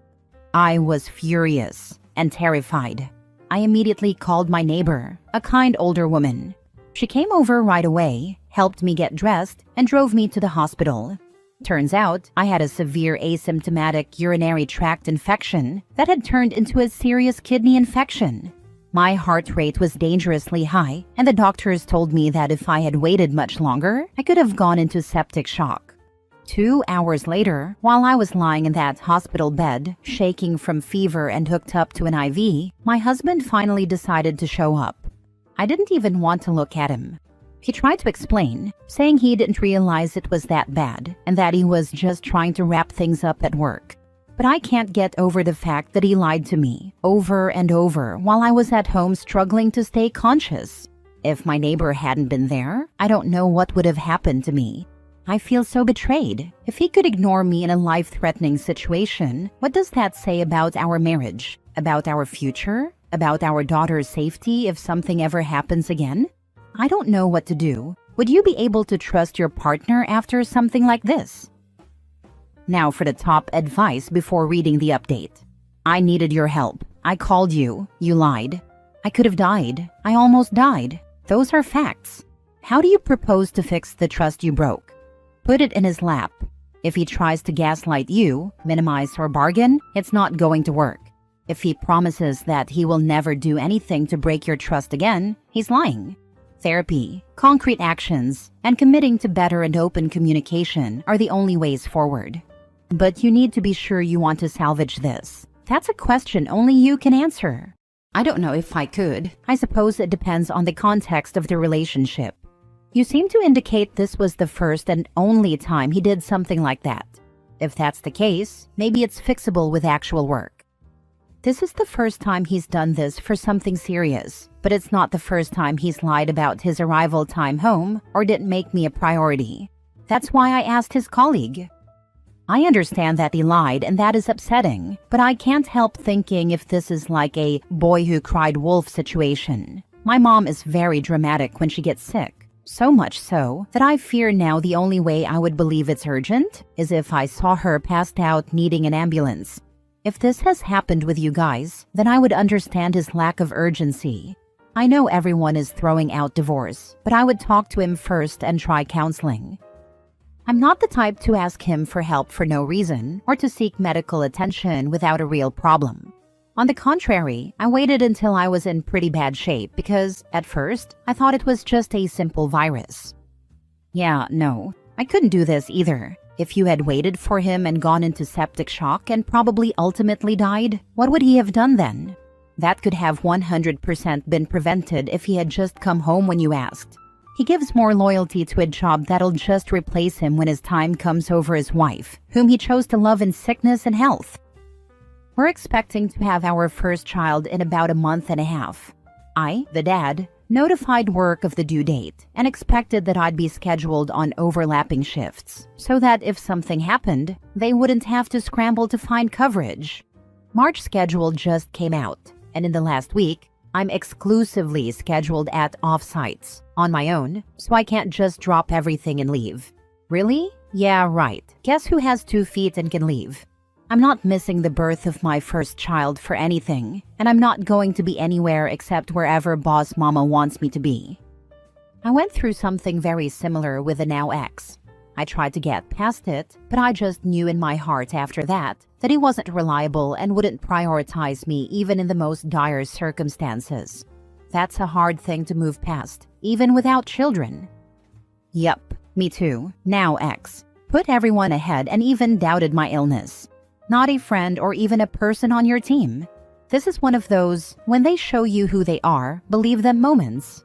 B: I was furious and terrified. I immediately called my neighbor, a kind older woman. She came over right away, helped me get dressed, and drove me to the hospital. Turns out, I had a severe asymptomatic urinary tract infection that had turned into a serious kidney infection. My heart rate was dangerously high, and the doctors told me that if I had waited much longer, I could have gone into septic shock. 2 hours later, while I was lying in that hospital bed, shaking from fever and hooked up to an IV, my husband finally decided to show up. I didn't even want to look at him. He tried to explain, saying he didn't realize it was that bad and that he was just trying to wrap things up at work. But I can't get over the fact that he lied to me over and over while I was at home struggling to stay conscious. If my neighbor hadn't been there, I don't know what would have happened to me. I feel so betrayed. If he could ignore me in a life-threatening situation, what does that say about our marriage? About our future? About our daughter's safety if something ever happens again? I don't know what to do. Would you be able to trust your partner after something like this? Now for the top advice before reading the update. I needed your help. I called you. You lied. I could have died. I almost died. Those are facts. How do you propose to fix the trust you broke? Put it in his lap. If he tries to gaslight you, minimize or bargain, it's not going to work. If he promises that he will never do anything to break your trust again, he's lying. Therapy, concrete actions, and committing to better and open communication are the only ways forward. But you need to be sure you want to salvage this. That's a question only you can answer. I don't know if I could. I suppose it depends on the context of the relationship. You seem to indicate this was the first and only time he did something like that. If that's the case, maybe it's fixable with actual work. This is the first time he's done this for something serious, but it's not the first time he's lied about his arrival time home or didn't make me a priority. That's why I asked his colleague. I understand that he lied and that is upsetting, but I can't help thinking if this is like a boy who cried wolf situation. My mom is very dramatic when she gets sick. So much so that I fear now the only way I would believe it's urgent is if I saw her passed out needing an ambulance. If this has happened with you guys, then I would understand his lack of urgency. I know everyone is throwing out divorce, but I would talk to him first and try counseling. I'm not the type to ask him for help for no reason or to seek medical attention without a real problem. On the contrary, I waited until I was in pretty bad shape because, at first, I thought it was just a simple virus. Yeah, no, I couldn't do this either. If you had waited for him and gone into septic shock and probably ultimately died, what would he have done then? That could have 100% been prevented if he had just come home when you asked. He gives more loyalty to a job that'll just replace him when his time comes over his wife, whom he chose to love in sickness and health. We're expecting to have our first child in about a month and a half. I, the dad, notified work of the due date and expected that I'd be scheduled on overlapping shifts so that if something happened, they wouldn't have to scramble to find coverage. March schedule just came out, and in the last week, I'm exclusively scheduled at off-sites on my own, so I can't just drop everything and leave. Really? Yeah, right. Guess who has 2 feet and can leave? I'm not missing the birth of my first child for anything, and I'm not going to be anywhere except wherever boss mama wants me to be. I went through something very similar with a now ex. I tried to get past it, but I just knew in my heart after that he wasn't reliable and wouldn't prioritize me even in the most dire circumstances. That's a hard thing to move past, even without children. Yup, me too, now ex. Put everyone ahead and even doubted my illness. Not a friend or even a person on your team. This is one of those, when they show you who they are, believe them moments.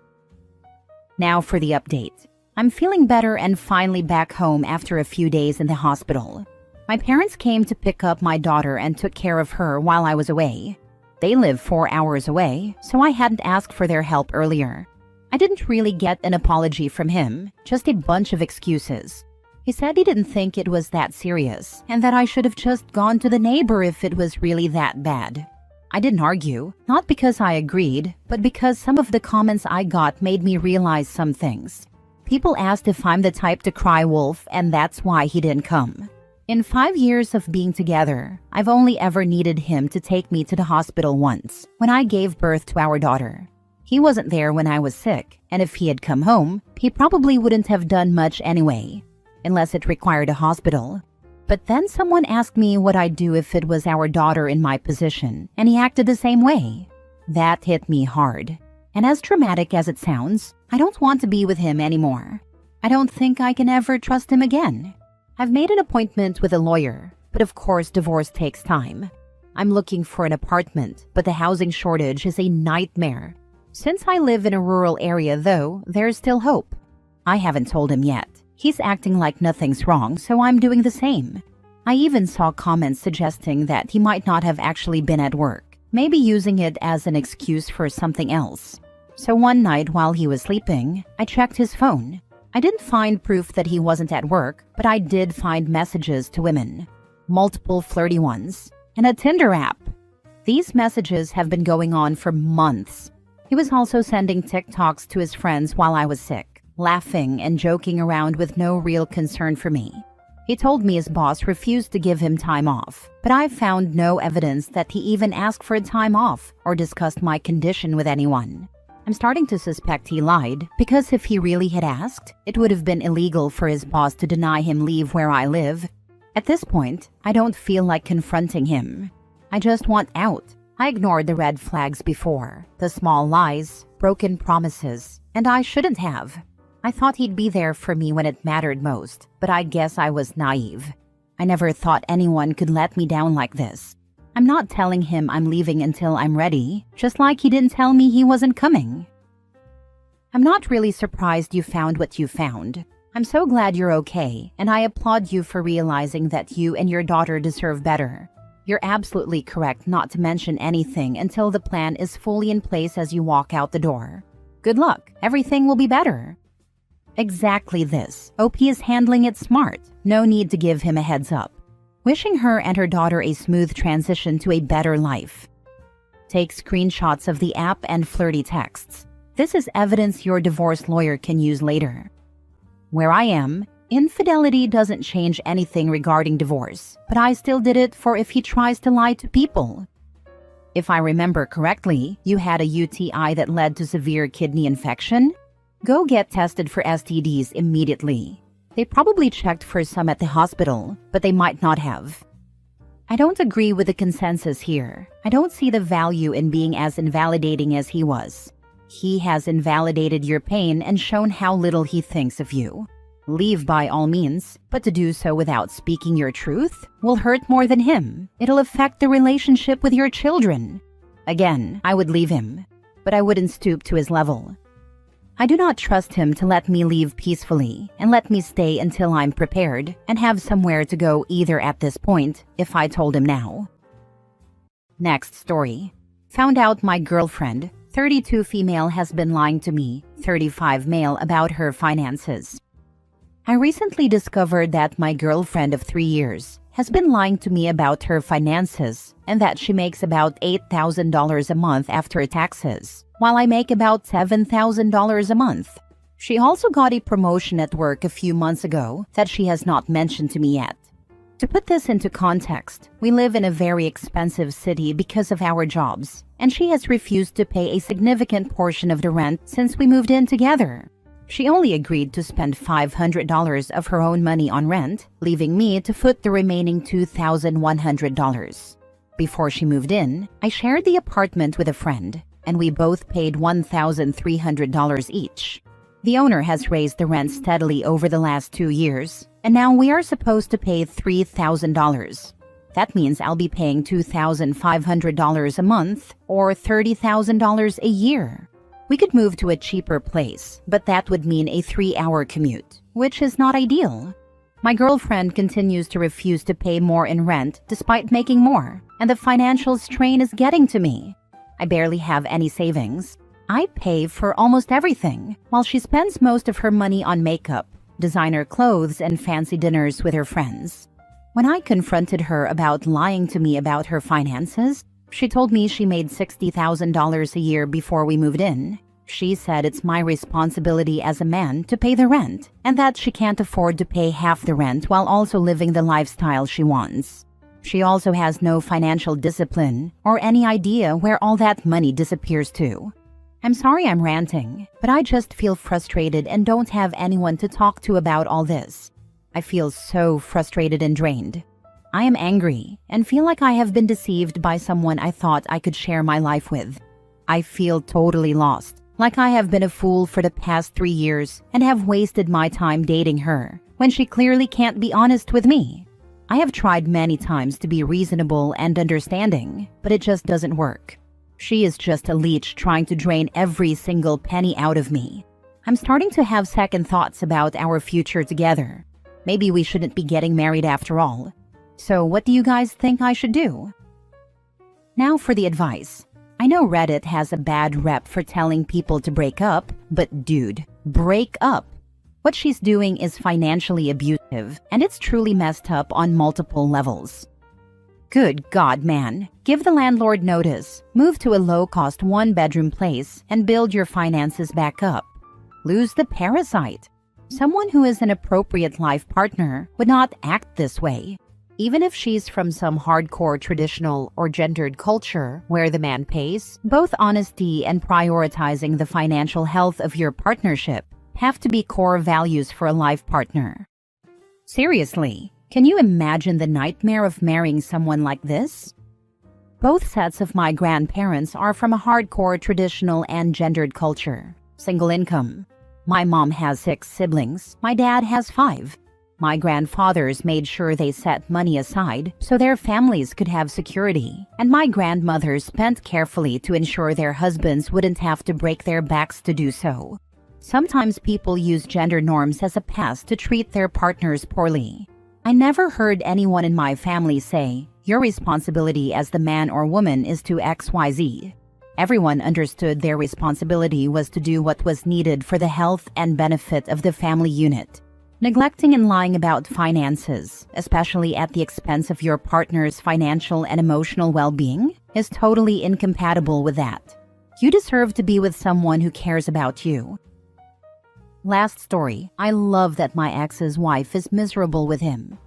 B: Now for the update. I'm feeling better and finally back home after a few days in the hospital. My parents came to pick up my daughter and took care of her while I was away. They live 4 hours away, so I hadn't asked for their help earlier. I didn't really get an apology from him, just a bunch of excuses. He said he didn't think it was that serious and that I should have just gone to the neighbor if it was really that bad. I didn't argue, not because I agreed, but because some of the comments I got made me realize some things. People asked if I'm the type to cry wolf and that's why he didn't come. In 5 years of being together, I've only ever needed him to take me to the hospital once, when I gave birth to our daughter. He wasn't there when I was sick, and if he had come home, he probably wouldn't have done much anyway, unless it required a hospital. But then someone asked me what I'd do if it was our daughter in my position, and he acted the same way. That hit me hard. And as dramatic as it sounds, I don't want to be with him anymore. I don't think I can ever trust him again. I've made an appointment with a lawyer, but of course divorce takes time. I'm looking for an apartment, but the housing shortage is a nightmare. Since I live in a rural area though, there's still hope. I haven't told him yet. He's acting like nothing's wrong, so I'm doing the same. I even saw comments suggesting that he might not have actually been at work, maybe using it as an excuse for something else. So one night while he was sleeping, I checked his phone. I didn't find proof that he wasn't at work, but I did find messages to women. Multiple flirty ones. And a Tinder app. These messages have been going on for months. He was also sending TikToks to his friends while I was sick, laughing and joking around with no real concern for me. He told me his boss refused to give him time off, but I found no evidence that he even asked for a time off or discussed my condition with anyone. I'm starting to suspect he lied, because if he really had asked, it would have been illegal for his boss to deny him leave where I live. At this point, I don't feel like confronting him. I just want out. I ignored the red flags before, the small lies, broken promises, and I shouldn't have. I thought he'd be there for me when it mattered most, but I guess I was naive. I never thought anyone could let me down like this. I'm not telling him I'm leaving until I'm ready, just like he didn't tell me he wasn't coming. I'm not really surprised you found what you found. I'm so glad you're okay, and I applaud you for realizing that you and your daughter deserve better. You're absolutely correct not to mention anything until the plan is fully in place as you walk out the door. Good luck. Everything will be better. Exactly this. OP is handling it smart. No need to give him a heads up. Wishing her and her daughter a smooth transition to a better life. Take screenshots of the app and flirty texts. This is evidence your divorce lawyer can use later. Where I am, infidelity doesn't change anything regarding divorce, but I still did it for if he tries to lie to people. If I remember correctly, you had a UTI that led to severe kidney infection? Go get tested for STDs immediately. They probably checked for some at the hospital, but they might not have. I don't agree with the consensus here. I don't see the value in being as invalidating as he was. He has invalidated your pain and shown how little he thinks of you. Leave by all means, but to do so without speaking your truth will hurt more than him. It'll affect the relationship with your children. Again, I would leave him, but I wouldn't stoop to his level. I do not trust him to let me leave peacefully and let me stay until I'm prepared and have somewhere to go either at this point if I told him now. Next story. Found out my girlfriend, 32 female, has been lying to me, 35 male, about her finances. I recently discovered that my girlfriend of 3 years has been lying to me about her finances and that she makes about $8,000 a month after taxes, while I make about $7,000 a month. She also got a promotion at work a few months ago that she has not mentioned to me yet. To put this into context, we live in a very expensive city because of our jobs, and she has refused to pay a significant portion of the rent since we moved in together. She only agreed to spend $500 of her own money on rent, leaving me to foot the remaining $2,100. Before she moved in, I shared the apartment with a friend, and we both paid $1,300 each. The owner has raised the rent steadily over the last 2 years, and now we are supposed to pay $3,000. That means I'll be paying $2,500 a month, or $30,000 a year. We could move to a cheaper place, but that would mean a 3-hour commute, which is not ideal. My girlfriend continues to refuse to pay more in rent despite making more, and the financial strain is getting to me. I barely have any savings. I pay for almost everything, while she spends most of her money on makeup, designer clothes, and fancy dinners with her friends. When I confronted her about lying to me about her finances, she told me she made $60,000 a year before we moved in. She said it's my responsibility as a man to pay the rent, and that she can't afford to pay half the rent while also living the lifestyle she wants. She also has no financial discipline or any idea where all that money disappears to. I'm sorry I'm ranting, but I just feel frustrated and don't have anyone to talk to about all this. I feel so frustrated and drained. I am angry and feel like I have been deceived by someone I thought I could share my life with. I feel totally lost, like I have been a fool for the past 3 years and have wasted my time dating her when she clearly can't be honest with me. I have tried many times to be reasonable and understanding, but it just doesn't work. She is just a leech trying to drain every single penny out of me. I'm starting to have second thoughts about our future together. Maybe we shouldn't be getting married after all. So what do you guys think I should do? Now for the advice. I know Reddit has a bad rep for telling people to break up, but dude, break up. What she's doing is financially abusive, and it's truly messed up on multiple levels. Good God, man. Give the landlord notice, move to a low-cost 1-bedroom place, and build your finances back up. Lose the parasite. Someone who is an appropriate life partner would not act this way. Even if she's from some hardcore traditional or gendered culture where the man pays, both honesty and prioritizing the financial health of your partnership have to be core values for a life partner. Seriously, can you imagine the nightmare of marrying someone like this? Both sets of my grandparents are from a hardcore traditional and gendered culture. Single income. My mom has 6 siblings, my dad has 5. My grandfathers made sure they set money aside so their families could have security, and my grandmothers spent carefully to ensure their husbands wouldn't have to break their backs to do so. Sometimes people use gender norms as a pass to treat their partners poorly. I never heard anyone in my family say, "Your responsibility as the man or woman is to XYZ." Everyone understood their responsibility was to do what was needed for the health and benefit of the family unit. Neglecting and lying about finances, especially at the expense of your partner's financial and emotional well-being, is totally incompatible with that. You deserve to be with someone who cares about you. Last story. I love that my ex's wife is miserable with him.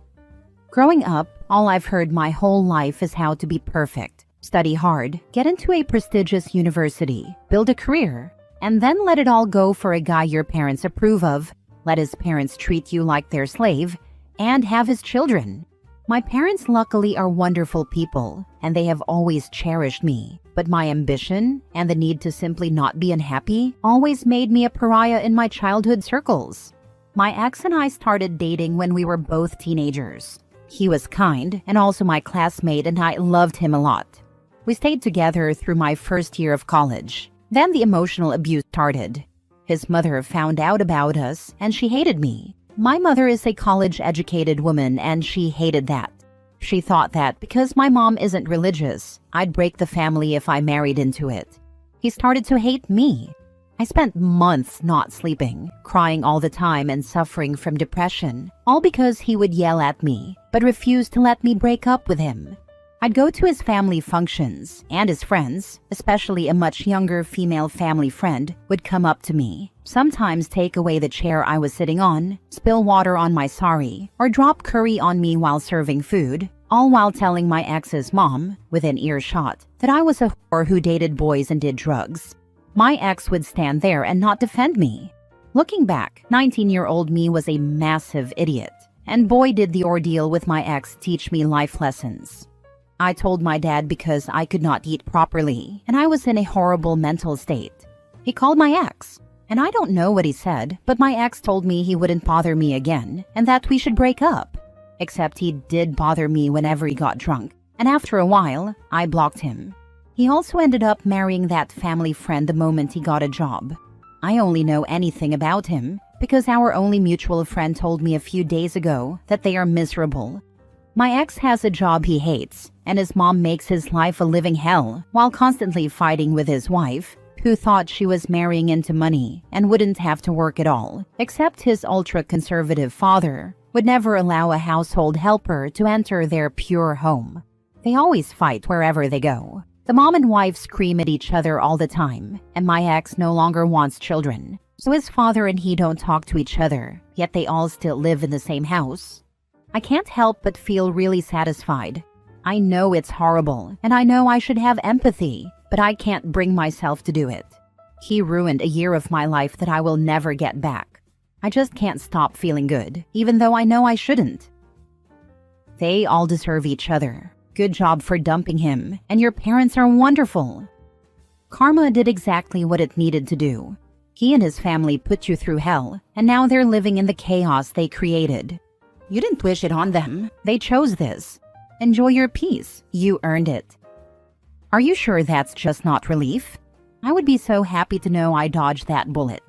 B: Growing up, all I've heard my whole life is how to be perfect, study hard, get into a prestigious university, build a career, and then let it all go for a guy your parents approve of, let his parents treat you like their slave, and have his children. My parents luckily are wonderful people, and they have always cherished me. But my ambition and the need to simply not be unhappy always made me a pariah in my childhood circles. My ex and I started dating when we were both teenagers. He was kind and also my classmate, and I loved him a lot. We stayed together through my first year of college. Then the emotional abuse started. His mother found out about us and she hated me. My mother is a college-educated woman and she hated that. She thought that because my mom isn't religious, I'd break the family if I married into it. He started to hate me. I spent months not sleeping, crying all the time and suffering from depression, all because he would yell at me, but refused to let me break up with him. I'd go to his family functions, and his friends, especially a much younger female family friend, would come up to me, sometimes take away the chair I was sitting on, spill water on my sari, or drop curry on me while serving food, all while telling my ex's mom, within earshot, that I was a whore who dated boys and did drugs. My ex would stand there and not defend me. Looking back, 19-year-old me was a massive idiot, and boy did the ordeal with my ex teach me life lessons. I told my dad because I could not eat properly, and I was in a horrible mental state. He called my ex, and I don't know what he said, but my ex told me he wouldn't bother me again, and that we should break up. Except he did bother me whenever he got drunk, and after a while, I blocked him. He also ended up marrying that family friend the moment he got a job. I only know anything about him because our only mutual friend told me a few days ago that they are miserable. My ex has a job he hates, and his mom makes his life a living hell while constantly fighting with his wife, who thought she was marrying into money and wouldn't have to work at all, except his ultra-conservative father would never allow a household helper to enter their pure home. They always fight wherever they go. The mom and wife scream at each other all the time, and my ex no longer wants children, so his father and he don't talk to each other, yet they all still live in the same house. I can't help but feel really satisfied. I know it's horrible, and I know I should have empathy, but I can't bring myself to do it. He ruined a year of my life that I will never get back. I just can't stop feeling good, even though I know I shouldn't. They all deserve each other. Good job for dumping him, and your parents are wonderful. Karma did exactly what it needed to do. He and his family put you through hell, and now they're living in the chaos they created. You didn't wish it on them. They chose this. Enjoy your peace. You earned it. Are you sure that's just not relief? I would be so happy to know I dodged that bullet.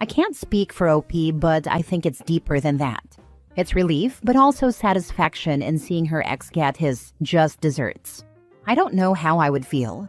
B: I can't speak for OP, but I think it's deeper than that. It's relief, but also satisfaction in seeing her ex get his just desserts. I don't know how I would feel.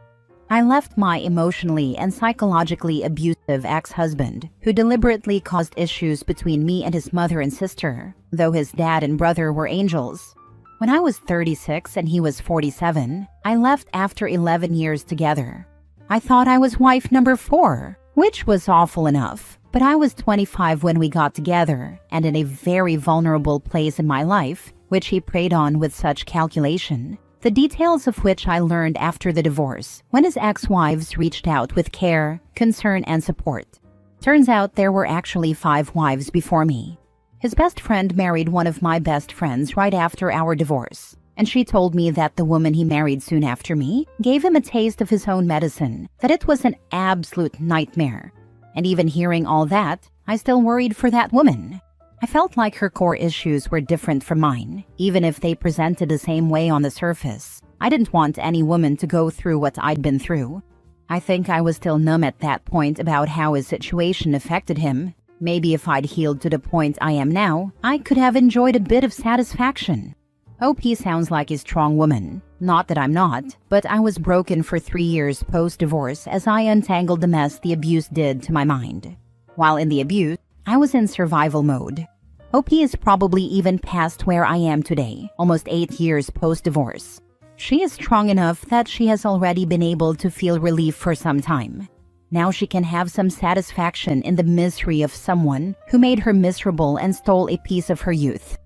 B: I left my emotionally and psychologically abusive ex-husband, who deliberately caused issues between me and his mother and sister, though his dad and brother were angels. When I was 36 and he was 47, I left after 11 years together. I thought I was wife number 4, which was awful enough, but I was 25 when we got together and in a very vulnerable place in my life, which he preyed on with such calculation. The details of which I learned after the divorce, when his ex-wives reached out with care, concern, and support. Turns out there were actually 5 wives before me. His best friend married one of my best friends right after our divorce, and she told me that the woman he married soon after me gave him a taste of his own medicine, that it was an absolute nightmare. And even hearing all that, I still worried for that woman. I felt like her core issues were different from mine, even if they presented the same way on the surface. I didn't want any woman to go through what I'd been through. I think I was still numb at that point about how his situation affected him. Maybe if I'd healed to the point I am now, I could have enjoyed a bit of satisfaction. OP sounds like a strong woman. Not that I'm not, but I was broken for 3 years post-divorce as I untangled the mess the abuse did to my mind. While in the abuse, I was in survival mode. OP is probably even past where I am today, almost 8 years post-divorce. She is strong enough that she has already been able to feel relief for some time. Now she can have some satisfaction in the misery of someone who made her miserable and stole a piece of her youth.